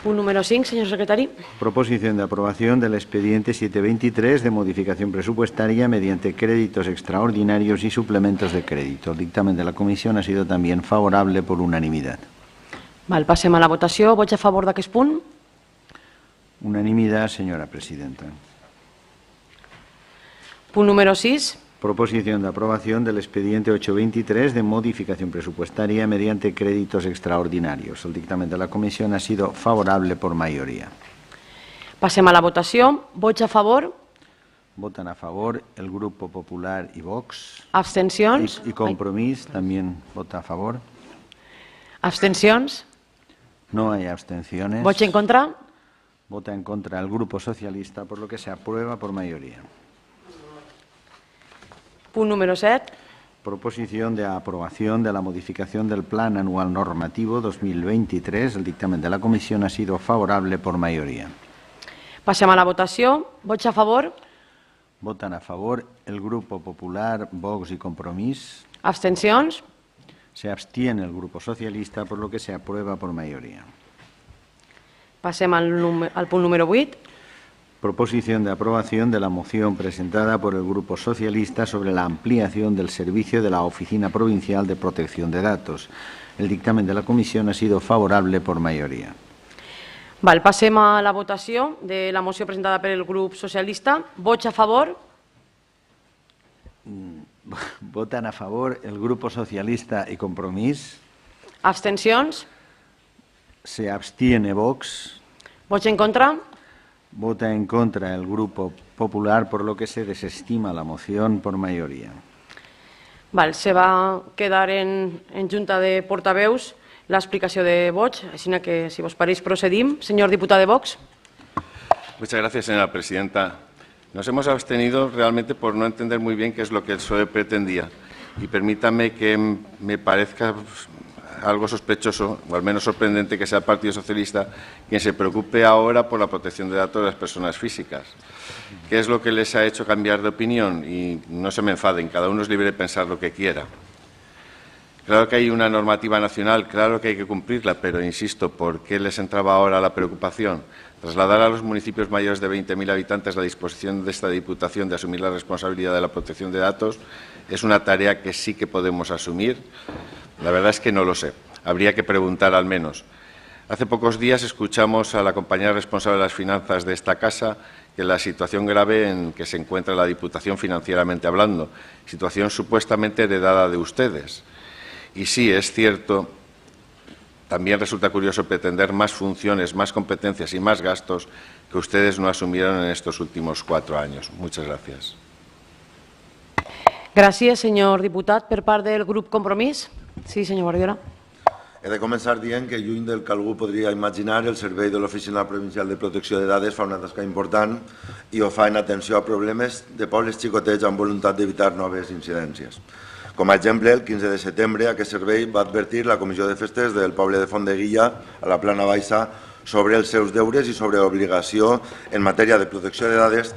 Punt número 5, señor secretari. Proposición de aprobación del expediente 723 de modificación presupuestaria mediante créditos extraordinarios y suplementos de crédito. El dictamen de la Comisión ha sido también favorable por unanimidad. Val, passem a la votació. Vots a favor d'aquest punt? Unanimidad, señora presidenta. Punt número 6. Proposición de aprobación del expediente 823 de modificación presupuestaria mediante créditos extraordinarios. El dictamen de la Comisión ha sido favorable por mayoría. Passem a la votació. Vots a favor? Votan a favor el Grupo Popular y Vox. Abstencions? Y Compromís también vota a favor. Abstencions? No hay abstenciones. Vots en contra? Vota en contra el Grupo Socialista, por lo que se aprueba por mayoría. Punt número 7. Proposición de aprobación de la modificación del Plan Anual Normativo 2023. El dictamen de la Comisión ha sido favorable por mayoría. Passem a la votació. Vots a favor? Votan a favor el Grupo Popular, Vox y Compromís. Abstencions? Se abstiene el Grupo Socialista, por lo que se aprueba por mayoría. Passem al punt número 8. Proposición de aprobación de la moción presentada por el Grupo Socialista sobre la ampliación del servicio de la Oficina Provincial de Protección de Datos. El dictamen de la Comisión ha sido favorable por mayoría. Val, passem a la votació de la moció presentada per el grup socialista. Vots a favor? Votan a favor el Grupo Socialista y Compromís. Abstencions? Se abstiene Vox. Vots en contra? Vota en contra el Grupo Popular, por lo que se desestima la moción por mayoría. Val, se va quedar en junta de portaveus l'explicació de vots, així que, si vos pareix, procedim. Senyor diputat de Vox. Muchas gracias, señora presidenta. Nos hemos abstenido realmente por no entender muy bien qué es lo que el PSOE pretendía. Y permítame que me parezca algo sospechoso, o al menos sorprendente, que sea el Partido Socialista quien se preocupe ahora por la protección de datos de las personas físicas. ¿Qué es lo que les ha hecho cambiar de opinión? Y no se me enfaden, cada uno es libre de pensar lo que quiera. Claro que hay una normativa nacional, claro que hay que cumplirla, pero insisto, ¿por qué les entraba ahora la preocupación? Trasladar a los municipios mayores de 20.000 habitantes la disposición de esta Diputación de asumir la responsabilidad de la protección de datos es una tarea que sí que podemos asumir. La verdad es que no lo sé. Habría que preguntar al menos. Hace pocos días escuchamos a la compañera responsable de las finanzas de esta casa que la situación grave en que se encuentra la Diputación financieramente hablando, situación supuestamente heredada de ustedes. Y sí, es cierto, también resulta curioso pretender más funciones, más competencias y más gastos que ustedes no asumieron en estos últimos 4 años. Muchas gracias. Gràcies, senyor diputat. Per part del grup Compromís. Sí, senyor Guardiola. He de començar dient que, lluny del que algú podria imaginar, el servei de l'Oficina Provincial de Protecció de Dades fa una tasca important i ho fa en atenció a problemes de pobles xicotets amb voluntat d'evitar noves incidències. Com a exemple, el 15 de setembre, aquest servei va advertir la Comissió de Festes del poble de Font-de-Guilla, a la Plana Baixa, sobre els seus deures i sobre l'obligació en matèria de protecció de dades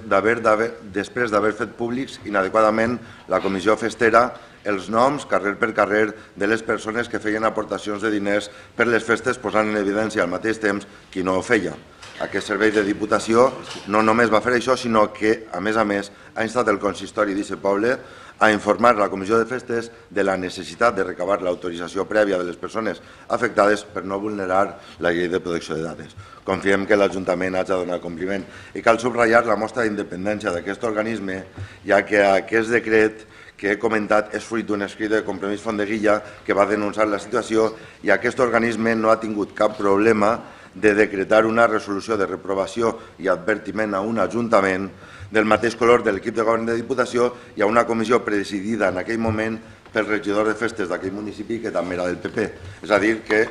després d'haver fet públics inadequadament la Comissió Festera els noms, carrer per carrer, de les persones que feien aportacions de diners per les festes, posant en evidència al mateix temps qui no ho feia. Aquest servei de Diputació no només va fer això, sinó que, a més, ha instat el consistori d'aquest poble a informar la Comissió de Festes de la necessitat de recabar l'autorització prèvia de les persones afectades per no vulnerar la llei de protecció de dades. Confiem que l'Ajuntament hagi de donar compliment. I cal subratllar la mostra d'independència d'aquest organisme, ja que aquest decret que he comentat és fruit d'un escrit de Compromís Font-de-Guilla que va denunciar la situació i aquest organisme no ha tingut cap problema de decretar una resolució de reprovació i advertiment a un ajuntament del mateix color de l'equip de govern de Diputació i a una comissió presidida en aquell moment pel regidor de festes d'aquell municipi que també era del PP. És a dir, que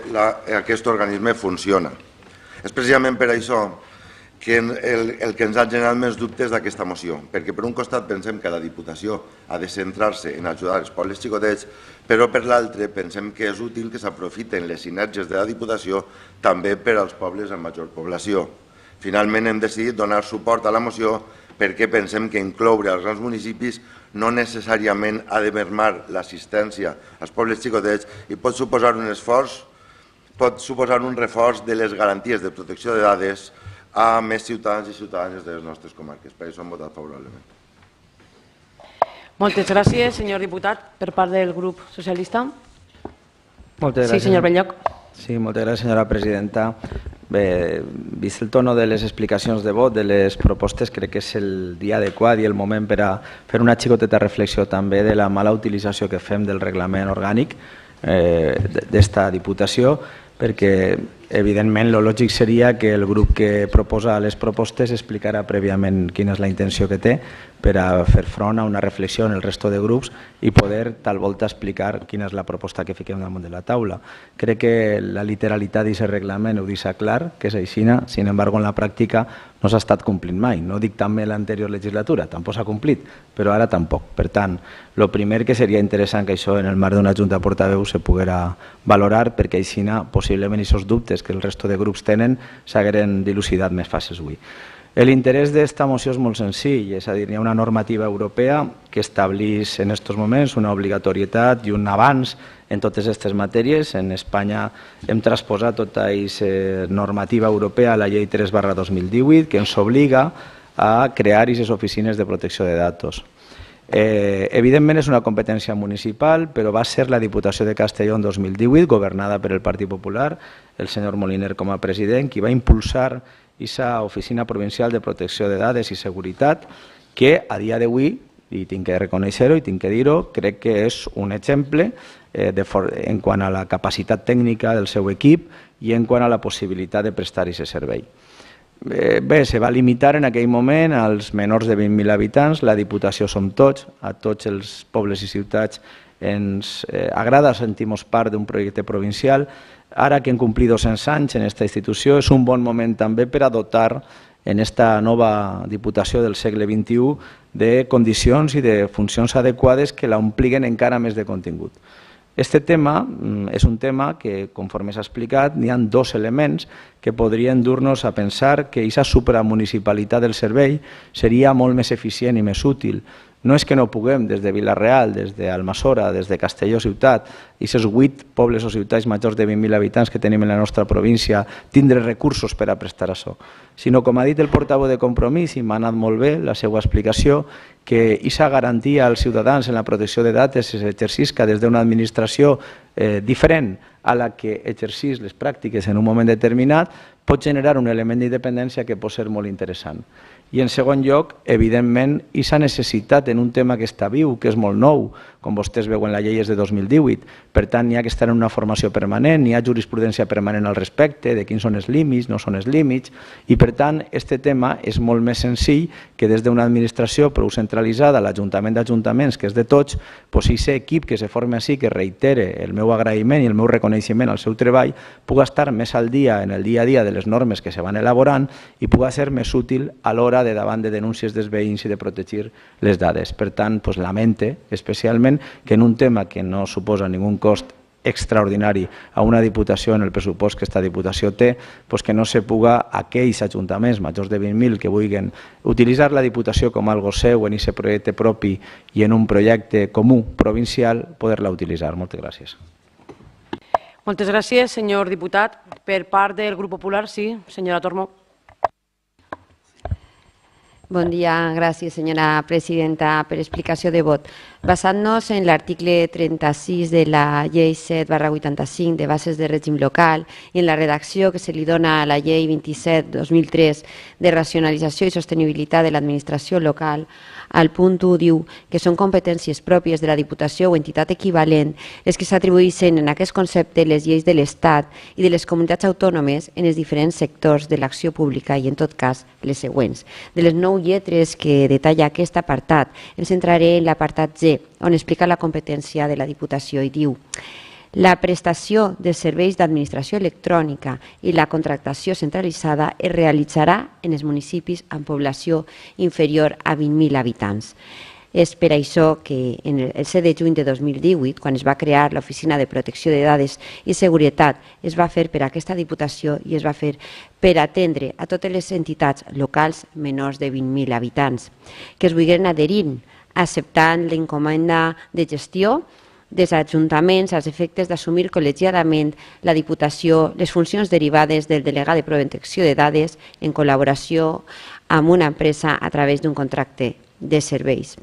aquest organisme funciona. És precisament per això que el que ens ha generat més dubtes d'aquesta moció, perquè per un costat pensem que la Diputació ha de centrar-se en ajudar els pobles xicotets, però per l'altre pensem que és útil que s'aprofiten les sinergies de la Diputació també per als pobles amb major població. Finalment hem decidit donar suport a la moció perquè pensem que incloure els grans municipis no necessàriament ha de mermar l'assistència als pobles xicotets i pot suposar un esforç, pot suposar un reforç de les garanties de protecció de dades a més ciutadans i ciutadanes de les nostres comarques. Per això hem votat favorablement. Moltes gràcies, senyor diputat. Per part del grup socialista. Moltes gràcies. Sí, senyor Benlloc. Sí, moltes gràcies, senyora presidenta. Bé, vist el tono de les explicacions de vot de les propostes, crec que és el dia adequat i el moment per a fer una xicoteta reflexió també de la mala utilització que fem del reglament orgànic d'esta Diputació, perquè evidentment el lògic seria que el grup que proposa les propostes explicarà prèviament quina és la intenció que té per a fer front a una reflexió en el resto de grups i poder tal volta explicar quina és la proposta que fiquem damunt de la taula. Crec que la literalitat d'aquest reglament ho deixa clar, que és així, sin embargo en la pràctica no s'ha estat complint mai. No dic també l'anterior legislatura, tampoc s'ha complit, però ara tampoc. Per tant, el primer que seria interessant que això en el marc d'una junta de portaveus se poguera valorar, perquè així possiblement aquests dubtes que el resto de grups tenen s'hagueren dilucidat més fàcils avui. L'interès d'esta moció és molt senzill, és a dir, hi ha una normativa europea que estableix en aquests moments una obligatorietat i un avanç en totes aquestes matèries. En Espanya hem transposat tota aquesta normativa europea a la llei 3/2018 que ens obliga a crear aquestes oficines de protecció de datos. Evidentment és una competència municipal, però va ser la Diputació de Castelló en 2018, governada per el Partit Popular, el senyor Moliner com a president, qui va impulsar aquesta Oficina Provincial de Protecció de Dades i Seguretat, que a dia d'avui, i tinc que reconèixer-ho i tinc que dir-ho, crec que és un exemple en quant a la capacitat tècnica del seu equip i en quant a la possibilitat de prestar aquest servei. Bé, se va limitar en aquell moment als menors de 20.000 habitants. La Diputació som tots, a tots els pobles i ciutats ens agrada sentir-nos part d'un projecte provincial. Ara que hem complit 200 anys en aquesta institució, és un bon moment també per a dotar en aquesta nova Diputació del segle XXI de condicions i de funcions adequades que l'ompliguin encara més de contingut. Este tema és un tema que, conforme s'ha explicat, n'hi ha dos elements que podrien dur-nos a pensar que aquesta supramunicipalitat del servei seria molt més eficient i més útil. No és que no puguem, des de Vila-real, des d'Almassora, des de Castelló ciutat, i aquests 8 pobles o ciutats majors de 20.000 habitants que tenim en la nostra província, tindre recursos per a prestar això, sinó, com ha dit el portaveu de Compromís, i m'ha anat molt bé la seva explicació, que aquesta garantia als ciutadans en la protecció de dades s'exercisca des d'una administració diferent a la que exercís les pràctiques en un moment determinat, pot generar un element d'independència que pot ser molt interessant. I en segon lloc, evidentment, aquesta necessitat en un tema que està viu, que és molt nou, com vostès veuen la llei és de 2018, per tant n'hi ha que estar en una formació permanent, n'hi ha jurisprudència permanent al respecte de quins són els límits, no són els límits, i per tant aquest tema és molt més senzill que des d'una administració prou centralitzada, l'Ajuntament d'Ajuntaments, que és de tots, aquest equip que se forma així, que reitere el meu agraïment i el meu reconeixement al seu treball, pugui estar més al dia en el dia a dia de les normes que se van elaborant i pugui ser més útil a l'hora de davant de denúncies dels veïns i de protegir les dades. Per tant, lamente especialment que en un tema que no suposa ningú cost extraordinari a una Diputació en el pressupost que aquesta Diputació té, que no se puga aquells ajuntaments majors de 20.000 que vulguin utilitzar la Diputació com algo seu en aquest projecte propi i en un projecte comú provincial, poder-la utilitzar. Moltes gràcies. Moltes gràcies, senyor diputat. Per part del Grup Popular, sí, senyora Tormo. Bon dia, gràcies senyora presidenta per explicació de vot. Basant-nos en l'article 36 de la llei 7/85 de bases de règim local i en la redacció que se li dona a la llei 27/2003 de racionalització i sostenibilitat de l'administració local, al punt 1 diu que són competències pròpies de la Diputació o entitat equivalent les que s'atribueixen en aquest concepte les lleis de l'Estat i de les comunitats autònomes en els diferents sectors de l'acció pública i, en tot cas, les següents. De les 9 lletres que detalla aquest apartat, em centraré en l'apartat G, on explica la competència de la Diputació i diu: la prestació de serveis d'administració electrònica i la contractació centralitzada es realitzarà en els municipis amb població inferior a 20.000 habitants. És per això que el 7 de juny de 2018, quan es va crear l'Oficina de Protecció de Dades i Seguretat, es va fer per aquesta Diputació i es va fer per atendre a totes les entitats locals menors de 20.000 habitants, que es vulguin adherint, acceptant l'encomanda de gestió dels ajuntaments als efectes d'assumir col·legiadament la Diputació les funcions derivades del delegat de protecció de dades en col·laboració amb una empresa a través d'un contracte de serveis.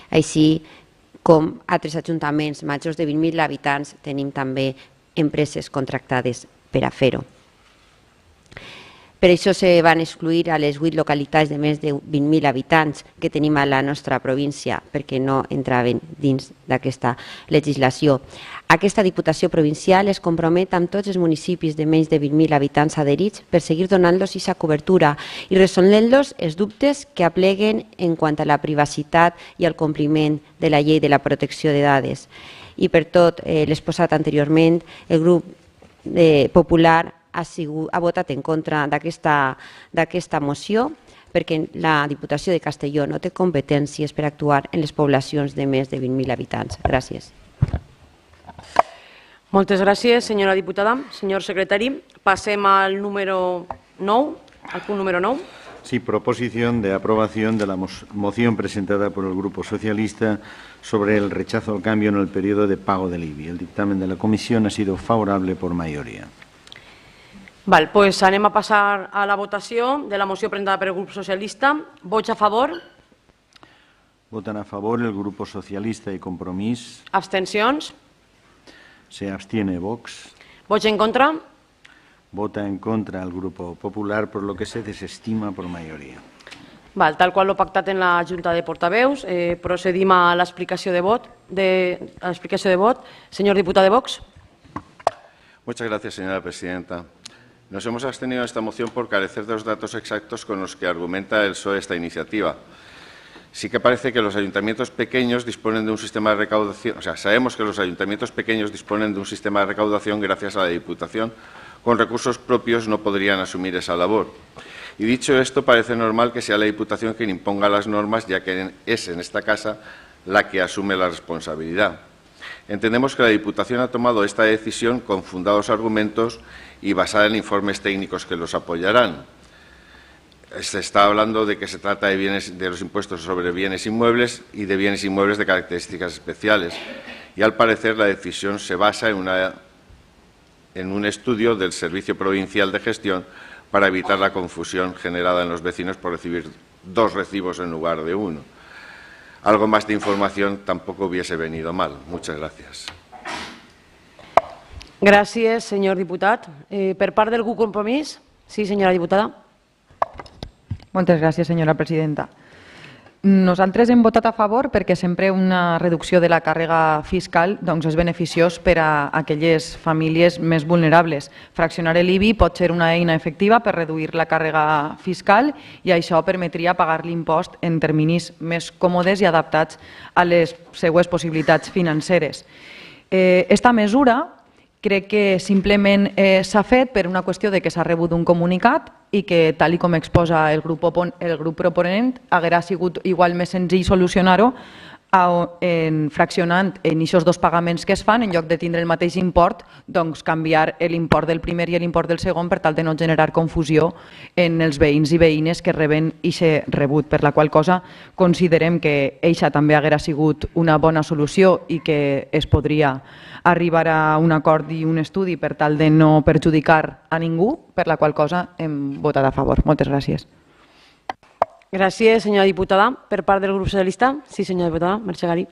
Així com altres ajuntaments majors de 20.000 habitants tenim també empreses contractades per a fer-ho. Per això se van excluir a les 8 localitats de més de 20.000 habitants que tenim a la nostra província perquè no entraven dins d'aquesta legislació. Aquesta Diputació Provincial es compromet amb tots els municipis de menys de 20.000 habitants adherits per seguir donant-los aquesta cobertura i resolent-los els dubtes que apleguen en quant a la privacitat i al compliment de la llei de la protecció de dades. I per tot l'exposat anteriorment, el grup popular ha votat en contra d'aquesta moció perquè la Diputació de Castelló no té competències per actuar en les poblacions de més de 20.000 habitants. Gràcies. Moltes gràcies, senyora diputada. Senyor secretari, passem al número 9, al punt número 9. Sí, proposición de aprobación de la moción presentada por el Grupo Socialista sobre el rechazo al cambio en el periodo de pago del IBI. El dictamen de la comisión ha sido favorable por mayoría. Val, doncs anem a passar a la votació de la moció presentada per el grup socialista. Vots a favor? Votan a favor el Grupo Socialista y Compromís. Abstencions? Se abstiene Vox. Vots en contra? Vota en contra el Grupo Popular, por lo que se desestima por mayoría. Val, tal qual lo pactat en la Junta de Portaveus, procedim a l'explicació de vot. Señor diputado de Vox. Muchas gracias, señora presidenta. Nos hemos abstenido en esta moción por carecer de los datos exactos con los que argumenta el PSOE esta iniciativa. Sí que parece que los ayuntamientos pequeños disponen de un sistema de recaudación, sabemos que los ayuntamientos pequeños disponen de un sistema de recaudación gracias a la Diputación. Con recursos propios no podrían asumir esa labor. Y dicho esto, parece normal que sea la Diputación quien imponga las normas, ya que es en esta casa la que asume la responsabilidad. Entendemos que la Diputación ha tomado esta decisión con fundados argumentos y basada en informes técnicos que los apoyarán. Se está hablando de que se trata de los impuestos sobre bienes inmuebles y de bienes inmuebles de características especiales. Y al parecer la decisión se basa en un estudio del Servicio Provincial de Gestión para evitar la confusión generada en los vecinos por recibir 2 recibos en lugar de 1. Algo más de información tampoco hubiese venido mal. Muchas gracias. Gràcies, senyor diputat. Per part del grup Compromís. Sí, senyora diputada. Moltes gràcies, senyora presidenta. Nosaltres hem votat a favor perquè sempre una reducció de la càrrega fiscal és beneficiós per a aquelles famílies més vulnerables. Fraccionar l'IBI pot ser una eina efectiva per reduir la càrrega fiscal i això permetria pagar l'impost en terminis més còmodes i adaptats a les seues possibilitats financeres. Esta mesura crec que simplement s'ha fet per una qüestió de que s'ha rebut un comunicat i que, tal com exposa el grup proponent, haguera sigut igual més senzill solucionar-ho fraccionant en aquests 2 pagaments que es fan, en lloc de tindre el mateix import, canviar l'import del primer i l'import del segon per tal de no generar confusió en els veïns i veïnes que reben aquest rebut, per la qual cosa considerem que eixa també haguera sigut una bona solució i que es podria arribar a un acord i un estudi per tal de no perjudicar a ningú, per la qual cosa hem votat a favor. Moltes gràcies. Gràcies, senyora diputada. Per part del grup socialista. Sí, senyora diputada, Mercè Garí.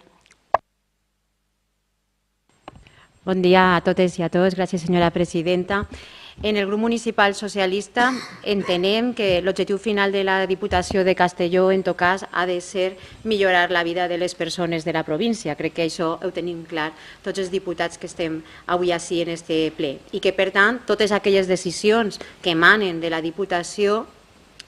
Bon dia a totes i a tots. Gràcies, senyora presidenta. En el grup municipal socialista entenem que l'objectiu final de la Diputació de Castelló, en tot cas, ha de ser millorar la vida de les persones de la província. Crec que això ho tenim clar tots els diputats que estem avui així en aquest ple. I que, per tant, totes aquelles decisions que emanen de la Diputació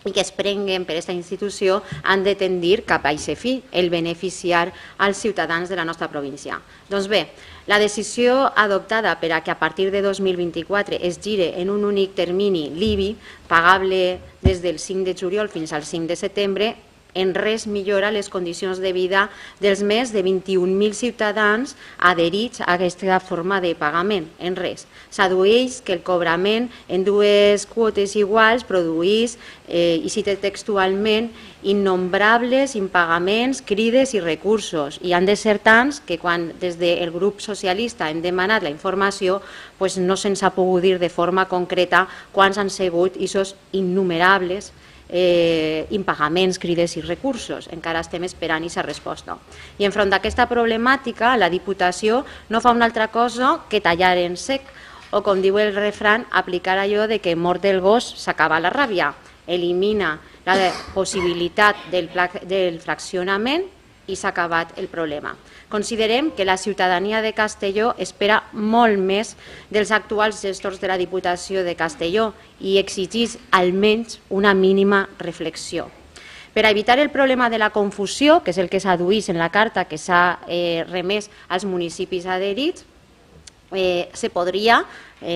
i que es prenguen per aquesta institució han de tendir cap a aquest fi, el beneficiar als ciutadans de la nostra província. Doncs bé, la decisió adoptada per a que a partir de 2024 es gire en un únic termini l'IBI, pagable des del 5 de juliol fins al 5 de setembre, en res millora les condicions de vida dels més de 21.000 ciutadans adherits a aquesta forma de pagament, en res. S'adueix que el cobrament en dues quotes iguals produeix, i cita textualment, innombrables impagaments, crides i recursos, i han de ser tants que quan des del grup socialista hem demanat la informació no se'ns ha pogut dir de forma concreta quants han sigut aquests innumerables impagaments, crides i recursos. Encara estem esperant aquesta resposta. I enfront d'aquesta problemàtica, la Diputació no fa una altra cosa que tallar en sec, o com diu el refrany, aplicar allò de que mort el gos s'acaba la ràbia. Elimina la possibilitat del fraccionament i s'ha acabat el problema. Considerem que la ciutadania de Castelló espera molt més dels actuals gestors de la Diputació de Castelló i exigeix almenys una mínima reflexió. Per a evitar el problema de la confusió, que és el que s'adueix en la carta que s'ha remès als municipis adherits, se podria,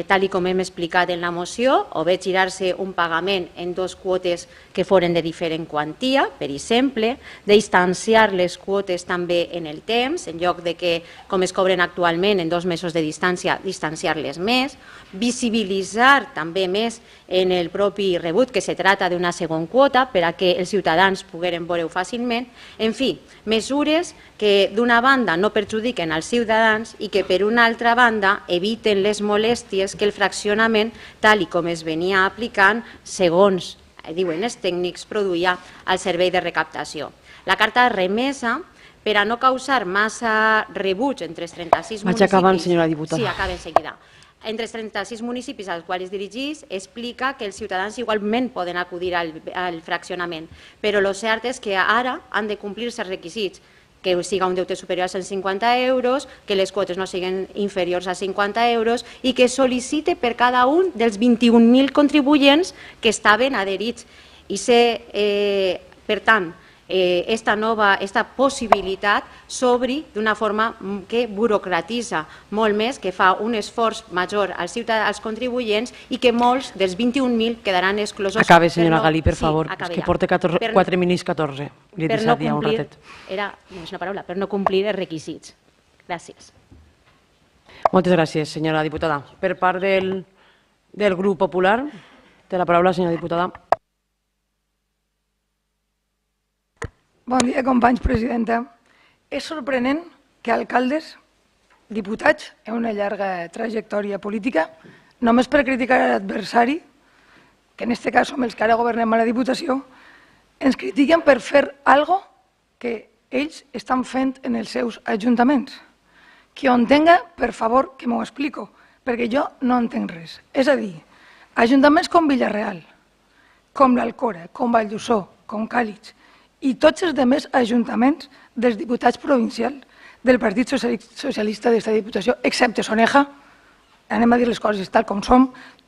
tal com hem explicat en la moció, o bé girar-se un pagament en dues quotes que foren de diferent quantia, per exemple, distanciar les quotes també en el temps, en lloc de que, com es cobren actualment en 2 mesos de distància, distanciar-les més, visibilitzar també més en el propi rebut que se trata d'una segona quota per a que els ciutadans pogueren veure-ho fàcilment. En fi, mesures que d'una banda no perjudiquen als ciutadans i que per una altra banda eviten les molèsties que el fraccionament, tal com es venia aplicant, segons diuen els tècnics, produïa al servei de recaptació. La carta remesa, per a no causar massa rebuig entre els 36 municipis... Vaig acabant, senyora diputada. Sí, acaba enseguida. Entre els 36 municipis als quals es dirigeix, explica que els ciutadans igualment poden acudir al fraccionament, però el cert és que ara han de complir-se els requisits, que siga un deute superior a 150 euros, que les quotes no siguin inferiors a 50 euros i que sol·licite per cada un dels 21.000 contribuents que estaven adherits. I per tant, esta possibilitat s'obri d'una forma que burocratitza molt més, que fa un esforç major als contribuents i que molts dels 21.000 quedaran exclosos. Acabe, senyora Galí, per favor, és que porta 4 minuts 14. Li he deixat ja un ratet. No és una paraula, per no complir els requisits. Gràcies. Moltes gràcies, senyora diputada. Per part del grup popular, té la paraula, senyora diputada. Bon dia, companys, presidenta. És sorprenent que alcaldes, diputats, en una llarga trajectòria política, només per criticar l'adversari, que en aquest cas som els que ara governem a la Diputació, ens critiquen per fer alguna cosa que ells estan fent en els seus ajuntaments. Qui ho entenga, per favor, que m'ho explico, perquè jo no entenc res. És a dir, ajuntaments com Villarreal, com l'Alcora, com Valldosó, com Càlig, i tots els altres ajuntaments dels diputats provincials del Partit Socialista d'esta Diputació, excepte Soneja, anem a dir les coses tal com som,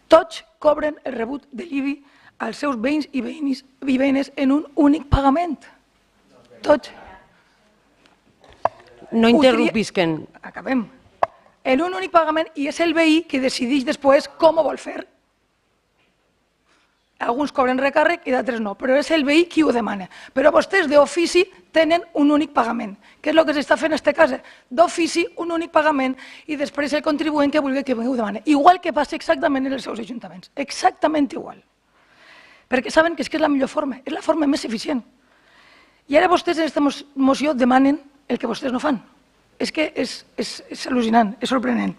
tots cobren el rebut de l'IBI als seus veïns i veïnes en un únic pagament. Tots. No interrompisquen. Acabem. En un únic pagament i és el veí que decideix després com ho vol fer. Alguns cobren recàrrec i d'altres no, però és el veí qui ho demana. Però vostès d'ofici tenen un únic pagament, que és el que s'està fent en aquesta casa. D'ofici, un únic pagament i després el contribuent que vulgui que ho demani. Igual que passa exactament en els seus ajuntaments. Exactament igual. Perquè saben que és la millor forma, és la forma més eficient. I ara vostès en aquesta moció demanen el que vostès no fan. És que és al·lucinant, és sorprenent.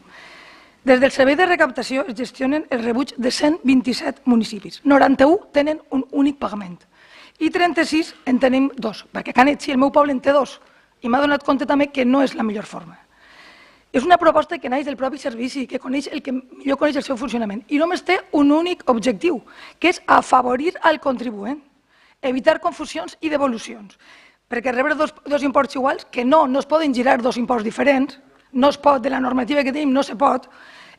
Des del servei de recaptació es gestionen el rebuig de 127 municipis. 91 tenen un únic pagament i 36 en tenim 2, perquè a Canet, sí, el meu poble en té 2 i m'ha donat compte també que no és la millor forma. És una proposta que naix del propi servici, que coneix el que millor coneix el seu funcionament i només té un únic objectiu, que és afavorir al contribuent, evitar confusions i devolucions, perquè rebre dos imports iguals, que no es poden girar dos imports diferents, no es pot, de la normativa que tenim no se pot,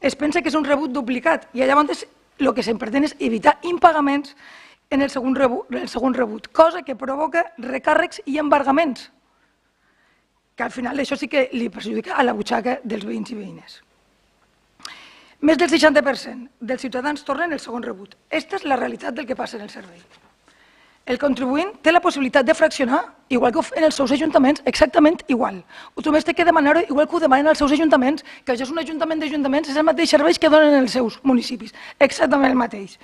es pensa que és un rebut duplicat i llavors el que se'n pretén és evitar impagaments en el segon rebut, cosa que provoca recàrrecs i embargaments, que al final això sí que li perjudica a la butxaca dels veïns i veïnes. Més del 60% dels ciutadans tornen el segon rebut. Aquesta és la realitat del que passa en el servei. El contribuent té la possibilitat de fraccionar, igual que en els seus ajuntaments, exactament igual. Només té que demanar-ho igual que ho demanen els seus ajuntaments, que això és un ajuntament d'ajuntaments, és el mateix serveis que donen els seus municipis, exactament el mateix.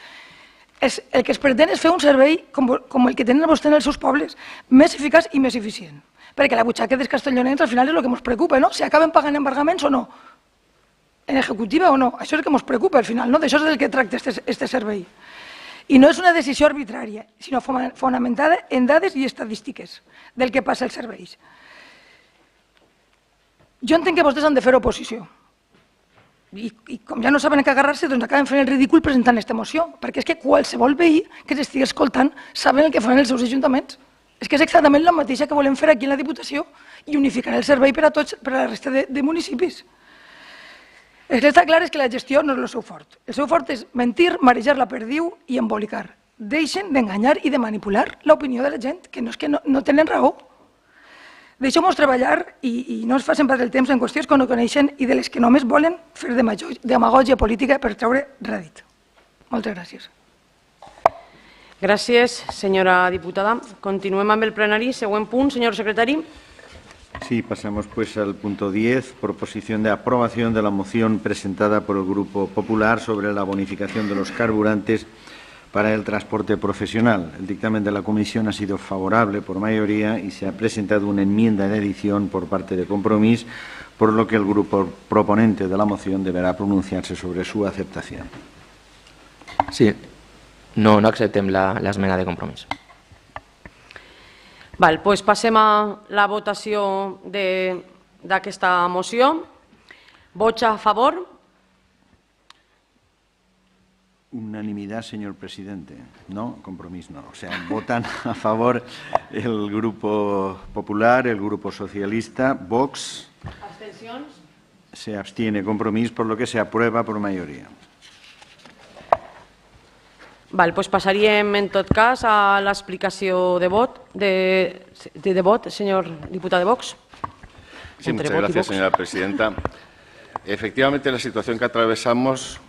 El que es pretén és fer un servei com el que tenen vostès en els seus pobles, més eficaç i més eficient. Perquè la butxaca dels castellonencs al final és el que ens preocupa, no? Si acaben pagant embargaments o no, en executiva o no, això és el que ens preocupa al final, no? D'això és del que tracta este servei. I no és una decisió arbitrària, sinó fonamentada en dades i estadístiques del que passa als serveis. Jo entenc que vostès han de fer oposició. I com ja no saben a què agarrar-se, doncs acaben fent el ridícul presentant aquesta moció, perquè és que qualsevol veí que s'estigui escoltant saben el que fan els seus ajuntaments. És que és exactament la mateixa que volem fer aquí en la Diputació i unificar el servei per a tots, per a la resta de municipis. El que està clar és que la gestió no és el seu fort. El seu fort és mentir, marejar la perdiu i embolicar. Deixen d'enganyar i de manipular l'opinió de la gent, que no tenen raó. Deixeu-nos treballar i no ens facin perdre el temps en qüestions que no coneixen i de les que només volen fer demagògia política per treure rèdit. Moltes gràcies. Gràcies, senyora diputada. Continuem amb el plenari. Següent punt, senyor secretari. Sí, pasamos pues al punto 10, proposición de aprobación de la moción presentada por el Grupo Popular sobre la bonificación de los carburantes para el transporte profesional. El dictamen de la comisión ha sido favorable por mayoría y se ha presentado una enmienda de adición por parte de Compromís, por lo que el grupo proponente de la moción deberá pronunciarse sobre su aceptación. Sí, no acceptem l'esmena de Compromís. Doncs passem a la votació d'aquesta moció. Vots a favor? Unanimidad, señor presidente. No, Compromís no. O sea, votan a favor el Grupo Popular, el Grupo Socialista, Vox. Abstencions? Se abstiene Compromís, por lo que se aprueba por mayoría. Doncs passaríem, en tot cas, a l'explicació de vot. Senyor diputat de Vox. Sí, muchas gracias, señora presidenta. Efectivamente, la situación que atravesamos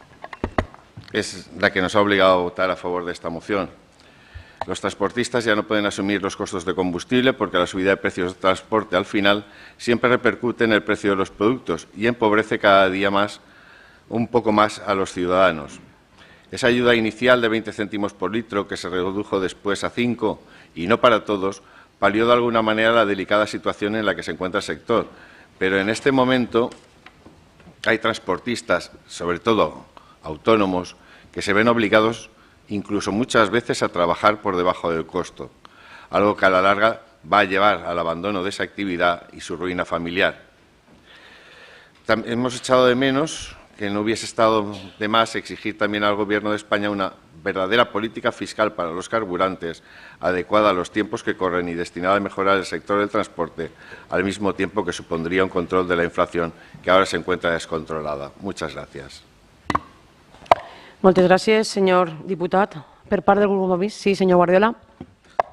es la que nos ha obligado a votar a favor de esta moción. Los transportistas ya no pueden asumir los costos de combustible porque la subida de precios de transporte al final siempre repercute en el precio de los productos y empobrece cada día más, un poco más, a los ciudadanos. Esa ayuda inicial de 20 céntimos por litro, que se redujo después a 5, y no para todos, palió de alguna manera la delicada situación en la que se encuentra el sector. Pero en este momento hay transportistas, sobre todo autónomos, que se ven obligados, incluso muchas veces, a trabajar por debajo del costo, algo que a la larga va a llevar al abandono de esa actividad y su ruina familiar. Hemos echado de menos que no hubiese estado de más exigir también al Gobierno de España una verdadera política fiscal para los carburantes, adecuada a los tiempos que corren y destinada a mejorar el sector del transporte, al mismo tiempo que supondría un control de la inflación que ahora se encuentra descontrolada. Muchas gracias. Moltes gràcies, senyor diputat. Per part del grup Compromís, sí, senyor Guardiola.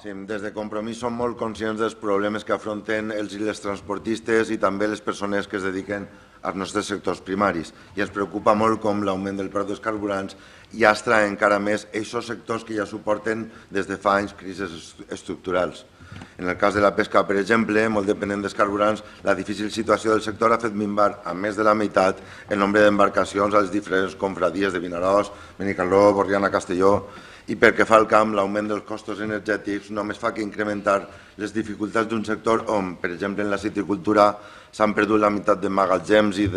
Sí, des de Compromís som molt conscients dels problemes que afronten els i les transportistes i també les persones que es dediquen als nostres sectors primaris. I ens preocupa molt com l'augment del preu dels carburants llastra encara més aquests sectors que ja suporten des de fa anys crisis estructurals. En el cas de la pesca, per exemple, molt dependent dels carburants, la difícil situació del sector ha fet minvar a més de la meitat el nombre d'embarcacions a les diferents confradies de Vinaròs, Benicarló, Borriana, Castelló. I pel que fa al camp, l'augment dels costos energètics només fa que incrementar les dificultats d'un sector on, per exemple, en la citricultura s'han perdut la meitat de magatzems i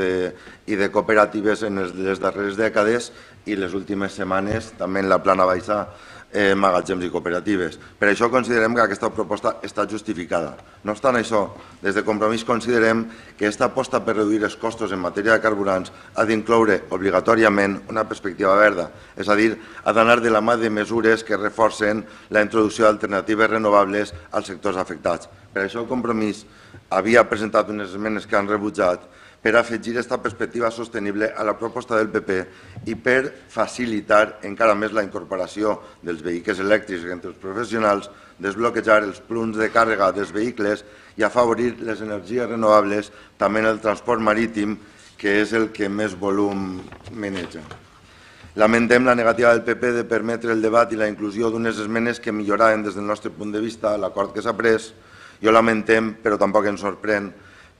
de cooperatives en les darreres dècades i les últimes setmanes també en la plana baixa magatzems i cooperatives. Per això considerem que aquesta proposta està justificada. No obstant això, des de Compromís considerem que aquesta aposta per reduir els costos en matèria de carburants ha d'incloure obligatòriament una perspectiva verda, és a dir, ha d'anar de la mà de mesures que reforcen la introducció d'alternatives renovables als sectors afectats. Per això el Compromís havia presentat unes esmenes que han rebutjat per afegir aquesta perspectiva sostenible a la proposta del PP i per facilitar encara més la incorporació dels vehicles elèctrics entre els professionals, desbloquejar els punts de càrrega dels vehicles i afavorir les energies renovables també en el transport marítim, que és el que més volum maneja. Lamentem la negativa del PP de permetre el debat i la inclusió d'unes esmenes que milloraven des del nostre punt de vista l'acord que s'ha pres. Jo lamentem, però tampoc ens sorprèn,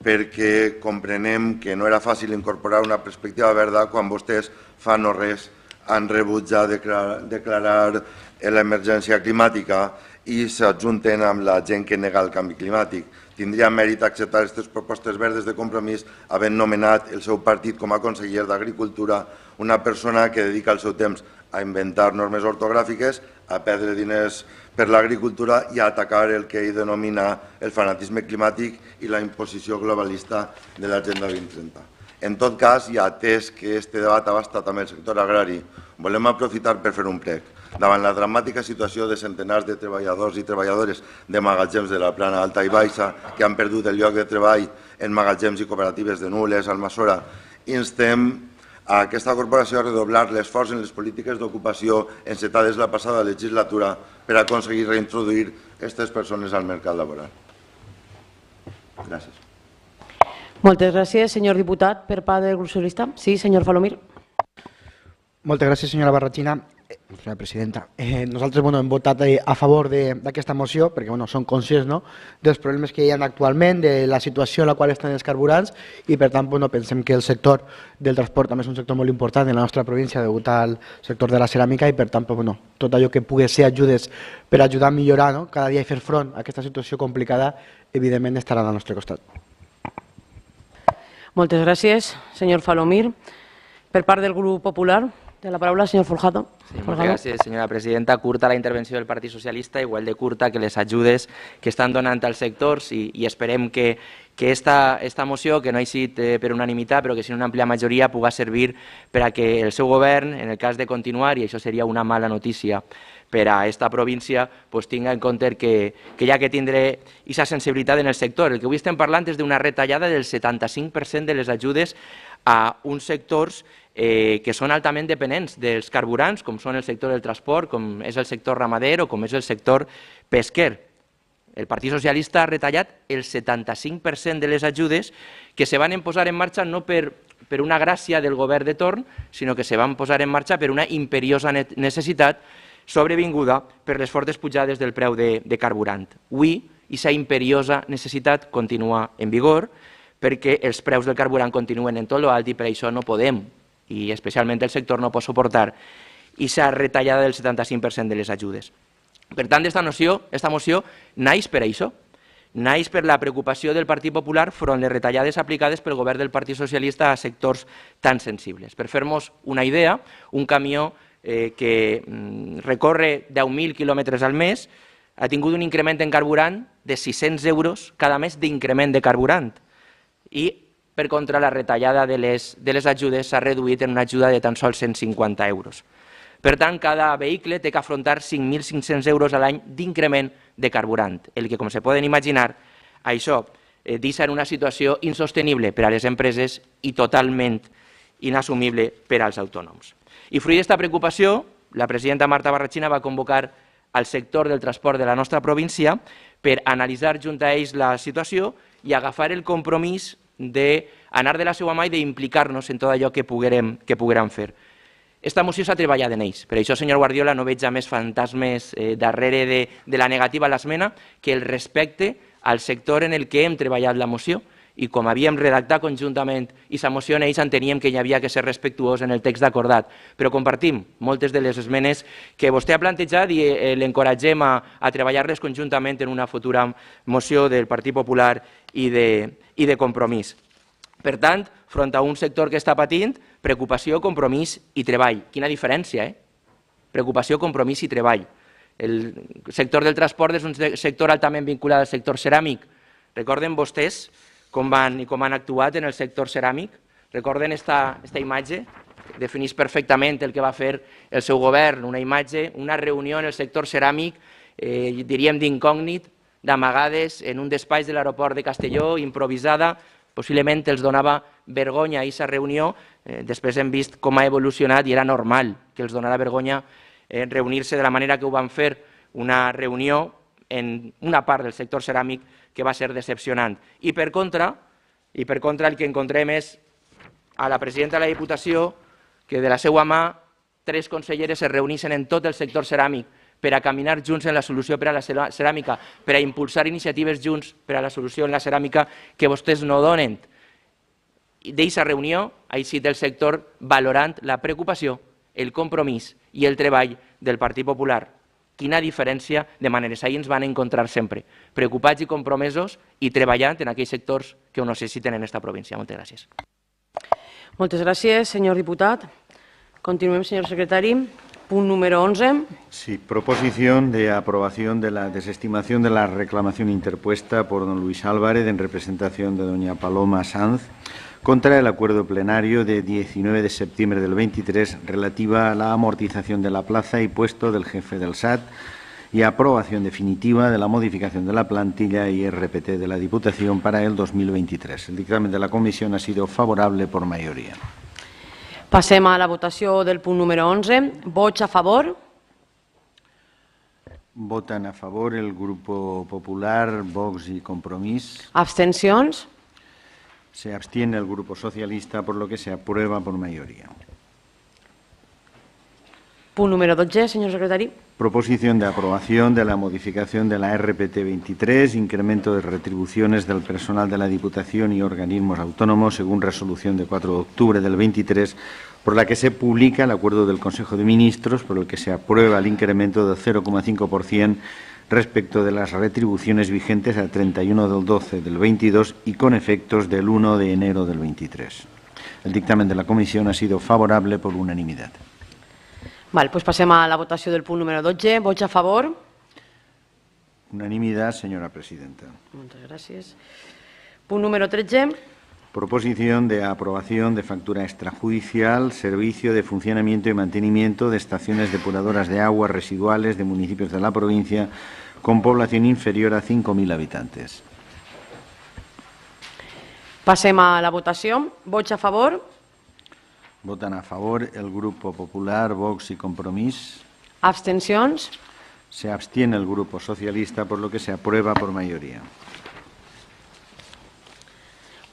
perquè comprenem que no era fàcil incorporar una perspectiva verda quan vostès fa no res han rebutjat declarar l'emergència climàtica i s'adjunten amb la gent que nega el canvi climàtic. Tindria mèrit acceptar aquestes propostes verdes de Compromís havent nomenat el seu partit com a conseller d'Agricultura una persona que dedica el seu temps a inventar normes ortogràfiques, a perdre diners per l'agricultura i a atacar el que ell denomina el fanatisme climàtic i la imposició globalista de l'Agenda 2030. En tot cas, i atès que aquest debat abasta també el sector agrari, volem aprofitar per fer un prec. Davant la dramàtica situació de centenars de treballadors i treballadores de magatzems de la plana alta i baixa que han perdut el lloc de treball en magatzems i cooperatives de Nules, Almassora, instem a aquesta corporació a redoblar l'esforç en les polítiques d'ocupació encetades la passada legislatura per aconseguir reintroduir aquestes persones al mercat laboral. Gràcies. Moltes gràcies, senyor diputat. Per part del grup socialista. Sí, senyor Falomir. Moltes gràcies, senyora Barrachina. Senyora presidenta, nosaltres hem votat a favor d'aquesta moció perquè som conscients dels problemes que hi ha actualment, de la situació en la qual estan els carburants i per tant pensem que el sector del transport també és un sector molt important en la nostra província degut al sector de la ceràmica i per tant tot allò que pugui ser ajudes per ajudar a millorar cada dia i fer front a aquesta situació complicada evidentment estarà al nostre costat. Moltes gràcies, senyor Falomir. Per part del grup popular, de la paraula, señor Forjado. Sí, muchas gracias, señora presidenta. Curta la intervenció del Partit Socialista, igual de curta que les ajudes que estan donant als sectors i esperem que esta moció, que no ha sigut per unanimitat, però que si una àmplia majoria pugui servir per a que el seu govern, en el cas de continuar, i això seria una mala notícia per a esta província, tingui en compte que hi ha que tindre aquesta sensibilitat en el sector. El que avui estem parlant és d'una retallada del 75% de les ajudes a uns sectors que són altament dependents dels carburants, com són el sector del transport, com és el sector ramader o com és el sector pesquer. El Partit Socialista ha retallat el 75% de les ajudes que se van posar en marxa no per una gràcia del govern de torn, sinó que se van posar en marxa per una imperiosa necessitat sobrevinguda per les fortes pujades del preu de carburant. Avui, aquesta imperiosa necessitat continua en vigor perquè els preus del carburant continuen en tot l'alt i per això no podem, i especialment el sector no pot suportar aquesta retallada del 75% de les ajudes. Per tant, esta moció naix per això, naix per la preocupació del Partit Popular front les retallades aplicades pel govern del Partit Socialista a sectors tan sensibles. Per fer-nos una idea, un camió que recorre 10.000 quilòmetres al mes ha tingut un increment en carburant de 600 euros cada mes d'increment de carburant i per contra la retallada de les ajudes s'ha reduït en una ajuda de tan sols 150 euros. Per tant, cada vehicle té que afrontar 5.500 euros a l'any d'increment de carburant, el que, com se poden imaginar, això deixa en una situació insostenible per a les empreses i totalment inassumible per als autònoms. I fruit d'esta preocupació, la presidenta Marta Barrachina va convocar al sector del transport de la nostra província per analitzar junt a ells la situació i agafar el compromís d'anar de la seva mà i d'implicar-nos en tot allò que poguérem fer. Esta moció s'ha treballat en ells. Per això, senyor Guardiola, no veig ja més fantasmes darrere de la negativa a l'esmena que el respecte al sector en el que hem treballat la moció i com havíem redactat conjuntament aquesta moció, en ells enteníem que hi havia que ser respectuós en el text acordat. Però compartim moltes de les esmenes que vostè ha plantejat i l'encoratgem a treballar-les conjuntament en una futura moció del Partit Popular i de Compromís. Per tant, front a un sector que està patint, preocupació, compromís i treball. Quina diferència, eh? Preocupació, compromís i treball. El sector del transport és un sector altament vinculat al sector ceràmic. Recorden vostès com han actuat en el sector ceràmic? Recorden esta imatge? Defineix perfectament el que va fer el seu govern, una imatge, una reunió en el sector ceràmic, diríem d'incògnit, d'amagades, en un despatx de l'aeroport de Castelló, improvisada, possiblement els donava vergonya a aquesta reunió, després hem vist com ha evolucionat i era normal que els donara vergonya reunir-se de la manera que ho van fer, una reunió en una part del sector ceràmic que va ser decepcionant. I per contra el que encontrem és a la presidenta de la Diputació que de la seva mà 3 conselleres es reuneixen en tot el sector ceràmic per a caminar junts en la solució per a la ceràmica, per a impulsar iniciatives junts per a la solució en la ceràmica que vostès no donen. D'eixa reunió ha eixit el sector valorant la preocupació, el compromís i el treball del Partit Popular. Quina diferència de maneres. Ahir ens van encontrar sempre, preocupats i compromesos i treballant en aquells sectors que ho necessiten en esta província. Moltes gràcies. Moltes gràcies, senyor diputat. Continuem, señor secretario. Punto número 11. Sí, proposición de aprobación de la desestimación de la reclamación interpuesta por don Luis Álvarez en representación de doña Paloma Sanz contra el acuerdo plenario de 19 de septiembre del 23 relativa a la amortización de la plaza y puesto del jefe del SAT y aprobación definitiva de la modificación de la plantilla y RPT de la Diputación para el 2023. El dictamen de la Comisión ha sido favorable por mayoría. Passem a la votació del punt número 11. Vots a favor? Votan a favor el Grupo Popular, Vox y Compromís. Abstencions? Se abstiene el Grupo Socialista, por lo que se aprueba por mayoría. Punt número 12, señor secretari. Proposición de aprobación de la modificación de la RPT 23, incremento de retribuciones del personal de la Diputación y organismos autónomos, según resolución de 4 de octubre del 23, por la que se publica el acuerdo del Consejo de Ministros, por el que se aprueba el incremento del 0,5% respecto de las retribuciones vigentes al 31 del 12 del 22 y con efectos del 1 de enero del 23. El dictamen de la Comisión ha sido favorable por unanimidad. Val, doncs passem a la votació del punt número 12. Vots a favor? Unanimidad, señora presidenta. Moltes gràcies. Punt número 13. Proposición de aprobación de factura extrajudicial, servicio de funcionamiento y mantenimiento de estaciones depuradoras de aguas residuales de municipios de la provincia con población inferior a 5.000 habitantes. Passem a la votació. Vots a favor? Votan a favor el Grupo Popular, Vox y Compromís. Abstencions? Se abstiene el Grupo Socialista, por lo que se aprueba por mayoría.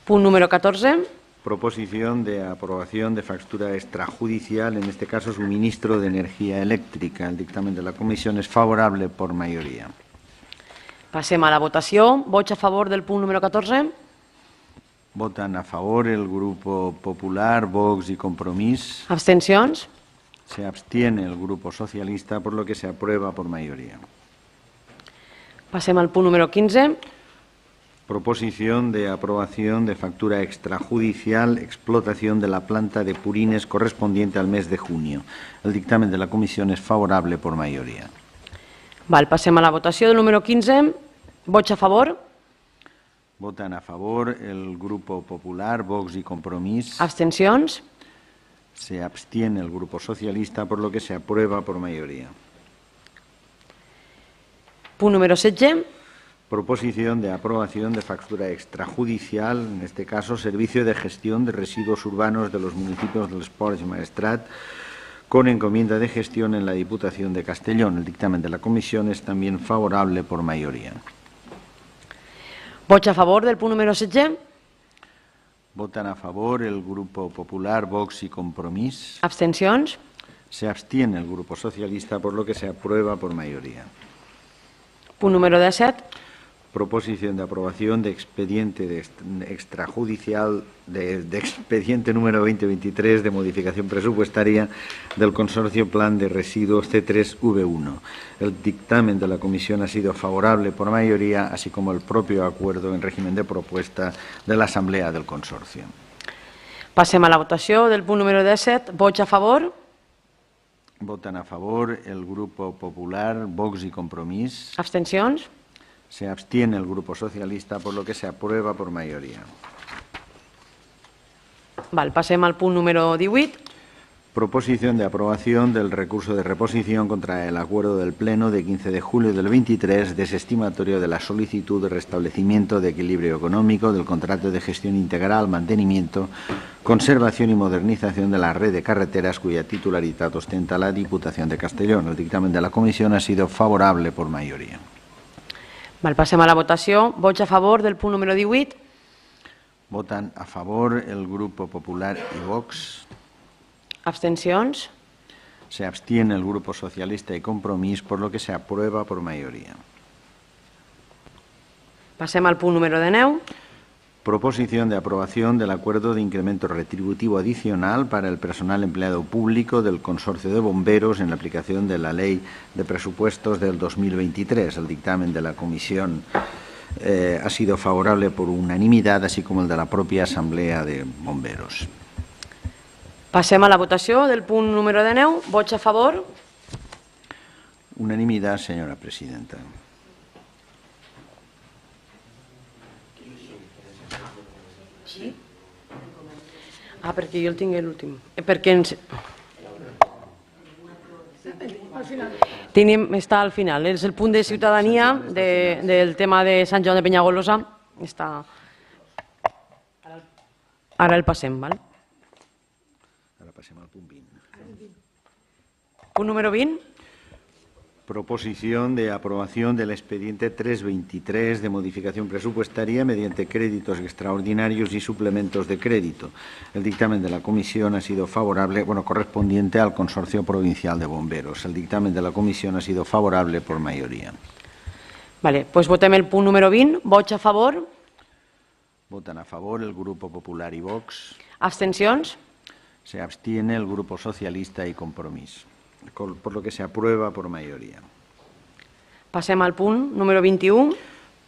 Punt número 14. Proposición de aprobación de factura extrajudicial, en este caso suministro de energía eléctrica. El dictamen de la Comisión es favorable por mayoría. Passem a la votació. Vots a favor del punt número 14? Votan a favor el Grupo Popular, Vox y Compromís. Abstencions? Se abstiene el Grupo Socialista, por lo que se aprueba por mayoría. Passem al punt número 15. Proposición de aprobación de factura extrajudicial, explotación de la planta de purines correspondiente al mes de junio. El dictamen de la Comisión es favorable por mayoría. Val, passem a la votació del número 15. Vots a favor? Votan a favor el Grupo Popular, Vox y Compromís. Abstencions? Se abstiene el Grupo Socialista, por lo que se aprueba por mayoría. Punt número 16. Proposición de aprobación de factura extrajudicial, en este caso, servicio de gestión de residuos urbanos de los municipios del Esports y Maestrat, con encomienda de gestión en la Diputación de Castellón. El dictamen de la Comisión es también favorable por mayoría. Vots a favor del punt número 16? Votan a favor el Grupo Popular, Vox y Compromís. Abstencions? Se abstiene el Grupo Socialista, por lo que se aprueba por mayoría. Punt número 17. Proposición de aprobación de expediente extrajudicial de expediente número 2023 de modificación presupuestaria del Consorcio Plan de Residuos C3V1. El dictamen de la Comisión ha sido favorable por mayoría, así como el propio acuerdo en régimen de propuesta de la Asamblea del Consorcio. Passem a la votació del punt número 17. Vots a favor? Votan a favor el Grupo Popular, Vox y Compromís. Abstencions? Se abstiene el Grupo Socialista, por lo que se aprueba por mayoría. Val, passem al punt número 18. Proposición de aprobación del recurso de reposición contra el acuerdo del Pleno de 15 de julio del 23, desestimatorio de la solicitud de restablecimiento de equilibrio económico del contrato de gestión integral, mantenimiento, conservación y modernización de la red de carreteras cuya titularidad ostenta la Diputación de Castellón. El dictamen de la Comisión ha sido favorable por mayoría. Val, passem a la votació. Vots a favor del punt número 18? Votan a favor el Grupo Popular y Vox. Abstencions? Se abstiene el Grupo Socialista y Compromís, por lo que se aprueba por mayoría. Passem al punt número 19. Proposición de aprobación del acuerdo de incremento retributivo adicional para el personal empleado público del Consorcio de Bomberos en la aplicación de la Ley de Presupuestos del 2023. El dictamen de la Comisión ha sido favorable por unanimidad, así como el de la propia Asamblea de Bomberos. Passem a la votació del punt número 19. Vots a favor? Unanimidad, señora presidenta. Sí? Ah, perquè jo el tinc l'últim. Perquè ens... Està al final. És el punt de ciutadania del tema de Sant Joan de Penyagolosa. Ara el passem, val? Ara passem al punt 20. Punt número 20. Proposición de aprobación del expediente 323 de modificación presupuestaria mediante créditos extraordinarios y suplementos de crédito. El dictamen de la Comisión ha sido favorable, correspondiente al Consorcio Provincial de Bomberos. El dictamen de la Comisión ha sido favorable por mayoría. Vale, pues votem el punt número 20. Vots a favor? Votan a favor el Grupo Popular y Vox. Abstencions? Se abstiene el Grupo Socialista y Compromís, por lo que se aprueba por mayoría. Passem al punt número 21.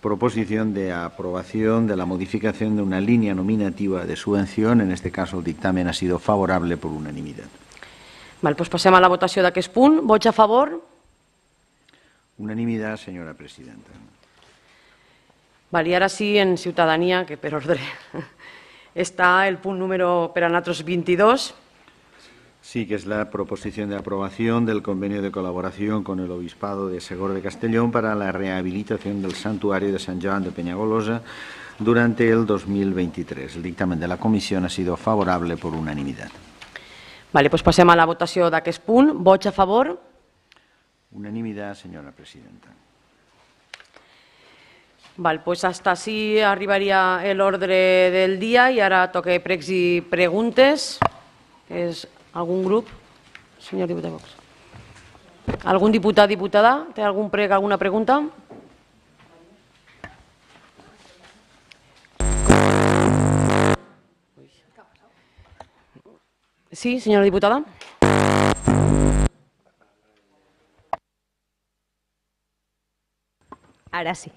Proposición de aprobación de la modificación de una línea nominativa de subvención. En este caso, el dictamen ha sido favorable por unanimidad. Val, doncs passem a la votació d'aquest punt. Vots a favor? Unanimidad, señora presidenta. Val, i ara sí, en ciutadania, que per ordre està el punt número per a nosaltres 22. Sí, que es la proposición de aprobación del convenio de colaboración con el Obispado de Segor de Castellón para la rehabilitación del santuario de Sant Joan de Penyagolosa durante el 2023. El dictamen de la Comisión ha sido favorable por unanimidad. Vale, doncs passem a la votació d'aquest punt. Vots a favor? Unanimidad, señora presidenta. Val, doncs hasta així arribaria l'ordre del dia i ara toca pregs i preguntes. És algun grup? Senyor diputat Vox. Algun diputat, diputada? Té algun prec, alguna pregunta? Sí, senyora diputada? Ara sí.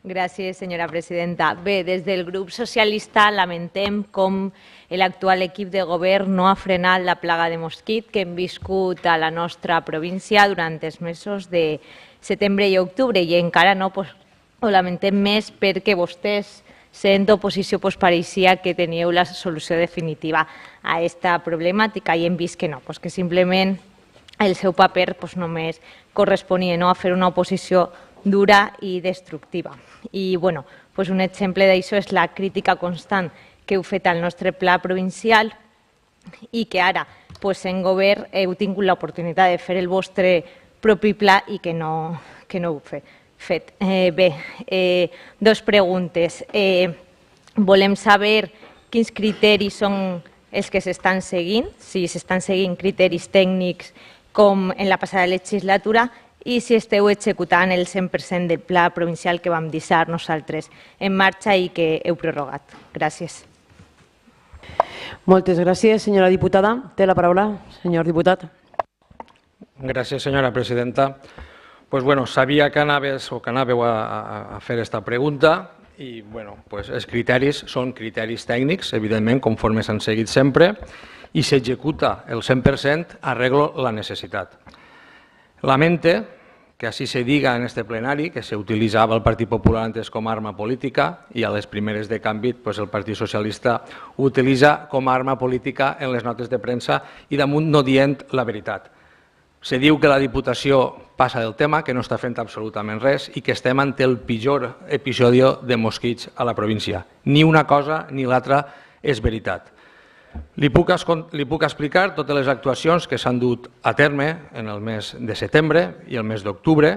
Gràcies, senyora presidenta. Bé, des del grup socialista lamentem com l'actual equip de govern no ha frenat la plaga de mosquit que hem viscut a la nostra província durant els mesos de setembre i octubre i encara no ho lamentem més perquè vostès, sent oposició, pareixia que teníeu la solució definitiva a aquesta problemàtica i hem vist que no, que simplement el seu paper només corresponia a fer una oposició dura i destructiva. I un exemple d'això és la crítica constant que heu fet al nostre pla provincial i que ara, en govern, heu tingut l'oportunitat de fer el vostre propi pla i que no heu fet. Bé, dues preguntes. Volem saber quins criteris són els que s'estan seguint, si s'estan seguint criteris tècnics com en la passada legislatura i si esteu executant el 100% del pla provincial que vam deixar nosaltres en marxa i que heu prorrogat. Gràcies. Moltes gràcies, senyora diputada. Té la paraula, senyor diputat. Gràcies, senyora presidenta. Sabia que anàveu a fer aquesta pregunta i els criteris són criteris tècnics, evidentment, conforme s'han seguit sempre, i s'executa el 100% arreglo la necessitat. Lamente que así se diga en este plenari, que se utilizaba el Partit Popular antes com a arma política i a les primeres de canvi el Partit Socialista ho utilitza com a arma política en les notes de premsa i damunt no dient la veritat. Se diu que la Diputació passa del tema, que no està fent absolutament res i que estem ante el pitjor episodi de mosquits a la província. Ni una cosa ni l'altra és veritat. Li puc explicar totes les actuacions que s'han dut a terme en el mes de setembre i el mes d'octubre.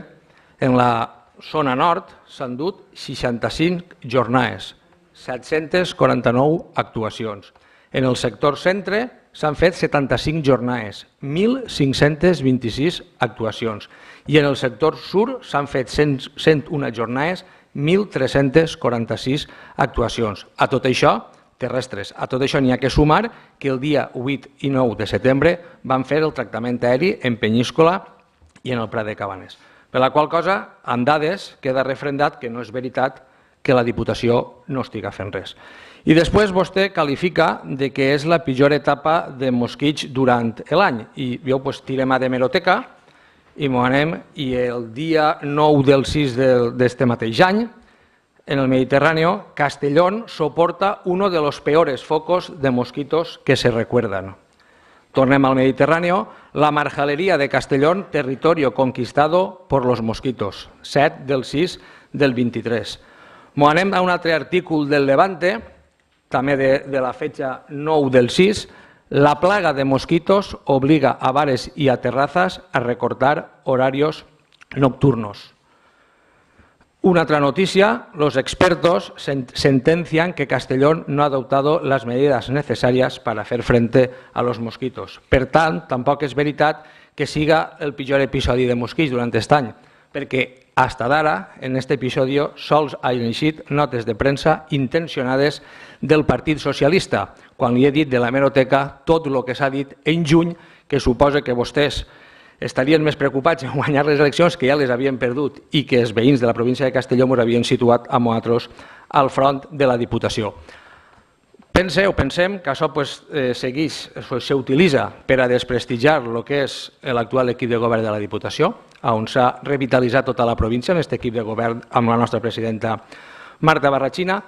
En la zona nord s'han dut 65 jornades, 749 actuacions. En el sector centre s'han fet 75 jornades, 1.526 actuacions. I en el sector sur s'han fet 101 jornades, 1.346 actuacions. A tot això, terrestres. A tot això n'hi ha que sumar que el dia 8 i 9 de setembre van fer el tractament aeri en Penyíscola i en el Prat de Cabanes. Per la qual cosa, amb dades, queda refrendat que no és veritat que la Diputació no estigui fent res. I després vostè qualifica que és la pitjor etapa de mosquits durant l'any. I jo tirem a d'hemeroteca i m'ho anem i el dia 9 del 6 d'este mateix any, en el Mediterrani, Castellón soporta uno de los peores focos de mosquitos que se recuerdan. Tornem al Mediterrani, la marjalería de Castellón, territorio conquistado por los mosquitos, 7 del 6 del 23. M'ho anem a un altre artícul del Levante, també de la fetxa 9 del 6, la plaga de mosquitos obliga a bares y a terrazas a recortar horarios nocturnos. Una otra noticia, los expertos sentencian que Castellón no ha adoptado las medidas necesarias para hacer frente a los mosquitos. Per tant, tampoc és veritat que siga el pitjor episodi de mosquits durant aquest any, perquè fins d'ara, en aquest episodi, sols han eixit notes de premsa intencionades del Partit Socialista, quan li he dit de l'hemeroteca tot el que s'ha dit en juny, que suposa que vostès estarien més preocupats en guanyar les eleccions, que ja les havien perdut, i que els veïns de la província de Castelló ens havien situat a nosaltres al front de la Diputació. Pensem que això s'utilitza per a desprestigiar el que és l'actual equip de govern de la Diputació, on s'ha revitalitzat tota la província, en aquest equip de govern amb la nostra presidenta Marta Barrachina,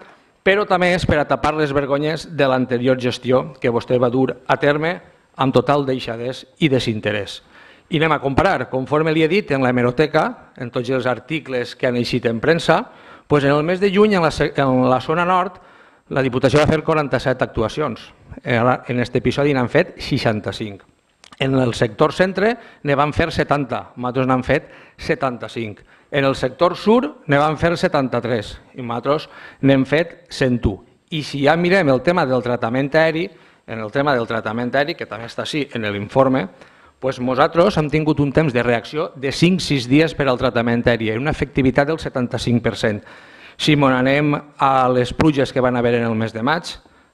però també és per a tapar les vergonyes de l'anterior gestió que vostè va dur a terme amb total deixadès i desinterès. I anem a comparar, conforme li he dit en l'hemeroteca, en tots els articles que han eixit en premsa, en el mes de juny en la zona nord la Diputació va fer 47 actuacions. En aquest episodi n'han fet 65. En el sector centre ne van fer 70, nosaltres n'han fet 75. En el sector sur ne van fer 73 i nosaltres n'hem fet 101. I si ja mirem el tema del tractament aeri, que també està així en l'informe, nosaltres hem tingut un temps de reacció de 5-6 dies per al tractament aeri, una efectivitat del 75%. Si ens anem a les pluges que van haver en el mes de maig,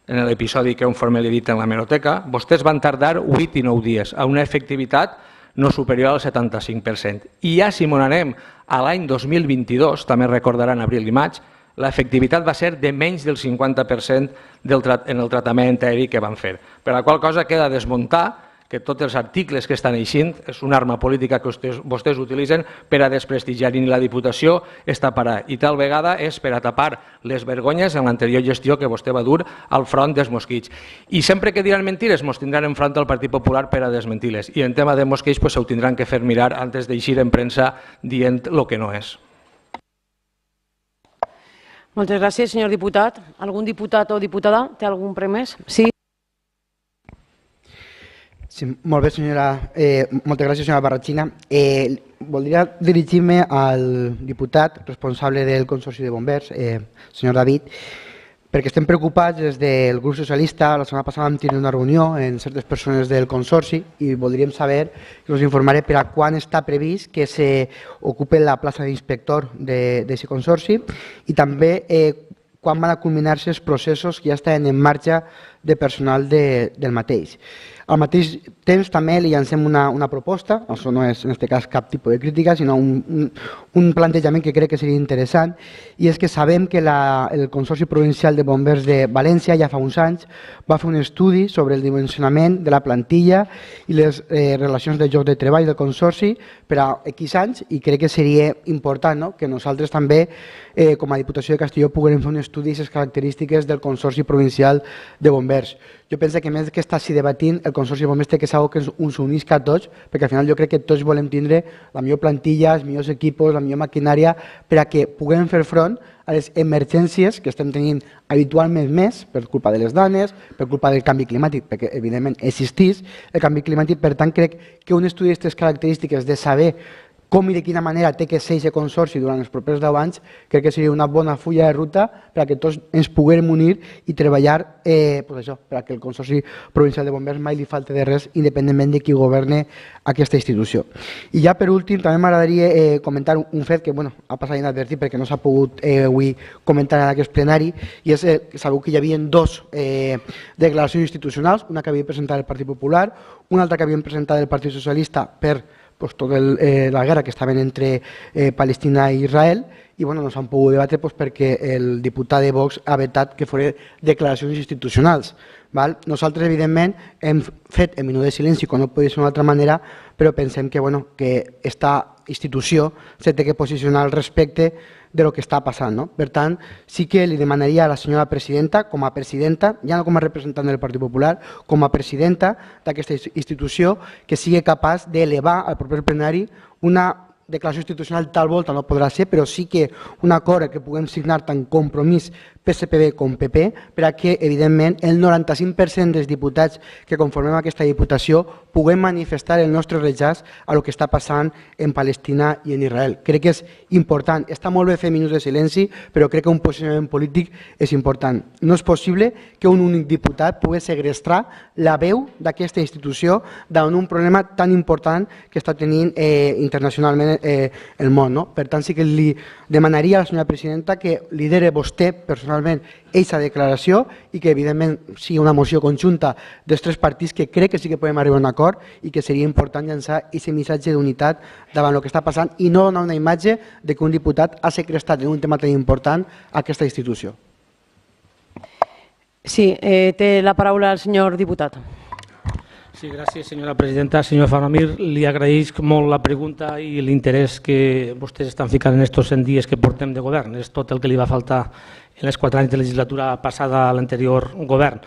en l'episodi que conforme li he dit en l'hemeroteca, vostès van tardar 8 i 9 dies, a una efectivitat no superior al 75%. I ja si ens anem a l'any 2022, també recordaran abril i maig, l'efectivitat va ser de menys del 50% en el tractament aeri que van fer. Per la qual cosa queda desmuntar que tots els articles que estan eixint és una arma política que vostès utilitzen per a desprestigiar i la Diputació està parada. I tal vegada és per a tapar les vergonyes en l'anterior gestió que vostè va dur al front dels mosquits. I sempre que diran mentires, ens tindran enfront al Partit Popular per a desmentir-les. I en tema de mosquits s'ho tindran que fer mirar antes d'eixir en premsa dient el que no és. Moltes gràcies, senyor diputat. Algun diputat o diputada té algun premès? Sí. Sí, molt bé, senyora. Moltes gràcies, senyora Barrachina. Voldria dirigir-me al diputat responsable del Consorci de Bombers, senyor David, perquè estem preocupats des del grup socialista. La setmana passada vam tenir una reunió amb certes persones del Consorci i voldríem saber, que us informaré per a quan està previst que s'ocupi la plaça d'inspector d'aquest Consorci i també quan van a culminar-se els processos que ja estan en marxa de personal del mateix. Al mateix temps també li llancem una proposta, això no és en aquest cas cap tipus de crítica, sinó un plantejament que crec que seria interessant, i és que sabem que el Consorci Provincial de Bombers de València ja fa uns anys va fer un estudi sobre el dimensionament de la plantilla i les relacions de lloc de treball del Consorci per a X anys, i crec que seria important que nosaltres també, com a Diputació de Castelló, puguem fer un estudi de les característiques del Consorci Provincial de Bombers. Jo penso que més que estar així debatint, el Consorci de Bombers té que ser que ens unisca a tots, perquè al final jo crec que tots volem tindre la millor plantilla, els millors equipos, la millor maquinària, per a que puguem fer front a les emergències que estem tenint habitualment més per culpa de les dones, per culpa del canvi climàtic, perquè evidentment existeix el canvi climàtic. Per tant, crec que un estudi d'aquestes característiques de saber com i de quina manera té que ser aquest consorci durant els propers 10 anys, crec que seria una bona fulla de ruta perquè tots ens puguem unir i treballar perquè el Consorci Provincial de Bombers mai li falti de res, independentment de qui governe aquesta institució. I ja per últim també m'agradaria comentar un fet que ha passat inadvertit perquè no s'ha pogut avui comentar en aquest plenari, i és que sabeu que hi havia dues declaracions institucionals, una que havia presentat el Partit Popular, una altra que havien presentat el Partit Socialista per tota la guerra que estaven entre Palestina i Israel, i no s'han pogut debatre perquè el diputat de Vox ha vetat que fos declaracions institucionals. Nosaltres, evidentment, hem fet el minut de silenci, com no podria ser d'una altra manera, però pensem que aquesta institució s'ha de posicionar al respecte de lo que està passant. Per tant, sí que li demanaria a la senyora presidenta, com a presidenta, ja no com a representant del Partit Popular, com a presidenta d'aquesta institució, que sigui capaç d'elevar al proper plenari una declaració institucional. Tal volta no podrà ser, però sí que un acord que puguem signar tant Compromís, PSPB com PP, per a que, evidentment, el 95% dels diputats que conformem aquesta Diputació puguem manifestar el nostre rechaç a lo que està passant en Palestina i en Israel. Crec que és important. Està molt bé fer minuts de silenci, però crec que un posicionament polític és important. No és possible que un únic diputat pugui segrestar la veu d'aquesta institució davant un problema tan important que està tenint internacionalment el món. Per tant, sí que li demanaria a la senyora presidenta que lidere vostè personalment aquesta declaració i que, evidentment, sigui una moció conjunta dels tres partits, que crec que sí que podem arribar a un acord i que seria important llançar aquest missatge d'unitat davant el que està passant i no donar una imatge de que un diputat ha segrestat en un tema tan important aquesta institució. Sí, té la paraula el senyor diputat. Sí, gràcies, senyora presidenta. Senyor Fanamir, li agraïsc molt la pregunta i l'interès que vostès estan ficant en aquests 100 dies que portem de govern. És tot el que li va faltar en els 4 anys de legislatura passada a l'anterior govern.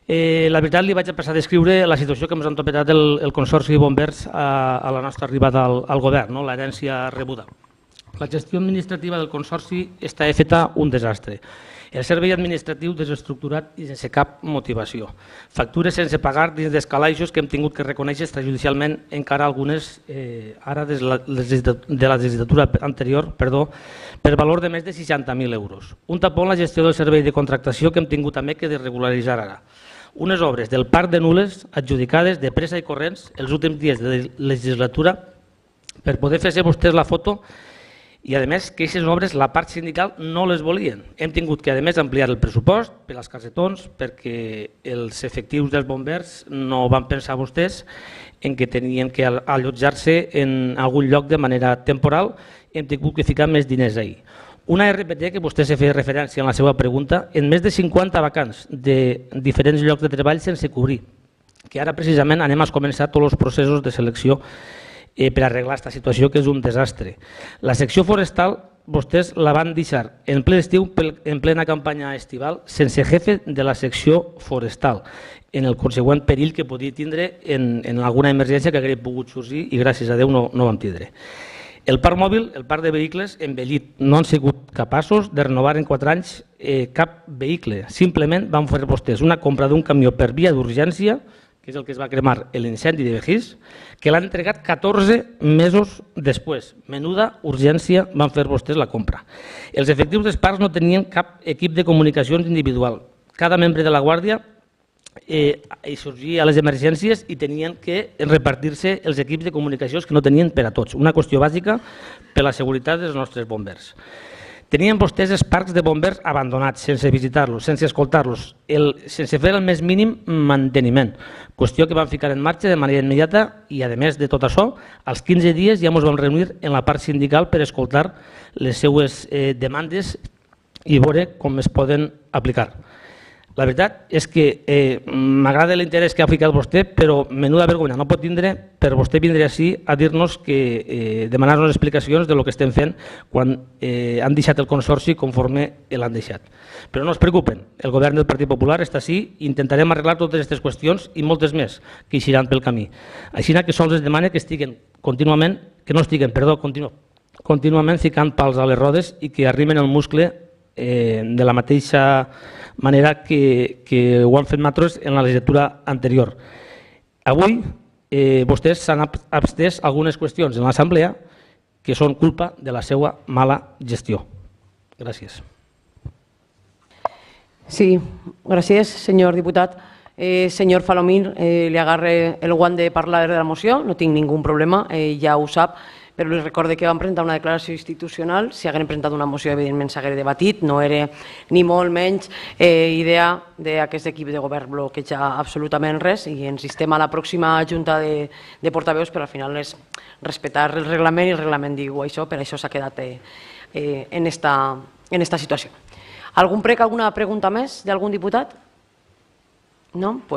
La veritat, li vaig a passar a descriure la situació que ens ha topetat el Consorci de Bombers a la nostra arribada al govern, l'herència rebuda. La gestió administrativa del Consorci està feta un desastre. El servei administratiu desestructurat i sense cap motivació. Factures sense pagar dins d'escalaixos que hem tingut que reconèixer extrajudicialment, encara algunes ara de la legislatura anterior, per valor de més de 60.000 euros. Un tapó en la gestió del servei de contractació que hem tingut també que de regularitzar ara. Unes obres del Parc de Nules adjudicades de pressa i corrents els últims dies de legislatura per poder fer-se vostès la foto. I, a més, que aquestes obres la part sindical no les volien. Hem tingut que, a més, ampliar el pressupost per als cassetons perquè els efectius dels bombers no van pensar vostès en que tenien que allotjar-se en algun lloc de manera temporal. Hem tingut que ficar més diners ahir. Una RPT que vostè s'ha fet referència en la seva pregunta, en més de 50 vacants de diferents llocs de treball sense cobrir, que ara precisament anem a començar tots els processos de selecció per arreglar aquesta situació, que és un desastre. La secció forestal, vostès la van deixar en ple estiu, en plena campanya estival, sense jefe de la secció forestal, en el consegüent perill que podia tindre en alguna emergència que hauria pogut sorgir i gràcies a Déu no vam tindre. El parc mòbil, el parc de vehicles envellit, no han sigut capaços de renovar en 4 anys cap vehicle. Simplement van fer vostès una compra d'un camió per via d'urgència, que és el que es va cremar l'incendi de Begís, que l'han entregat 14 mesos després. Menuda urgència van fer vostès la compra. Els efectius dels parcs no tenien cap equip de comunicacions individual. Cada membre de la Guàrdia sorgia a les emergències i tenien que repartir-se els equips de comunicacions que no tenien per a tots. Una qüestió bàsica per a la seguretat dels nostres bombers. Tenien vostès els parcs de bombers abandonats, sense visitar-los, sense escoltar-los, sense fer el més mínim manteniment, qüestió que van ficar en marxa de manera immediata i, a més de tot això, als 15 dies ja ens vam reunir en la part sindical per escoltar les seues demandes i veure com es poden aplicar. La veritat és que m'agrada l'interès que ha ficat vostè, però menuda vergonya no pot tindre per vostè vindre així a dir-nos que demanar-nos explicacions de lo que estem fent quan han deixat el consorci conforme l'han deixat. Però no es preocupen, el govern del Partit Popular està així i intentarem arreglar totes aquestes qüestions i moltes més que eixiran pel camí. Així que sols es demana que estiguin contínuament, contínuament ficant pals a les rodes i que arriben el muscle de la mateixa manera que ho han fet nosaltres en la legislatura anterior. Avui vostès s'han abstès algunes qüestions en l'Assemblea que són culpa de la seva mala gestió. Gràcies. Sí, gràcies, senyor diputat. Senyor Falomir, li agarre el guant de parlar de la moció, no tinc ningú problema, ja ho sap, però li recorde que vam presentar una declaració institucional. Si haguem presentat una moció, evidentment s'hagués debatit, no era ni molt menys idea d'aquest equip de govern bloquejar absolutament res i ens instem a la pròxima junta de portaveus, però al final és respectar el reglament i el reglament diu això, per això s'ha quedat en esta situació. Algun prec, alguna pregunta més d'algun diputat? No? Doncs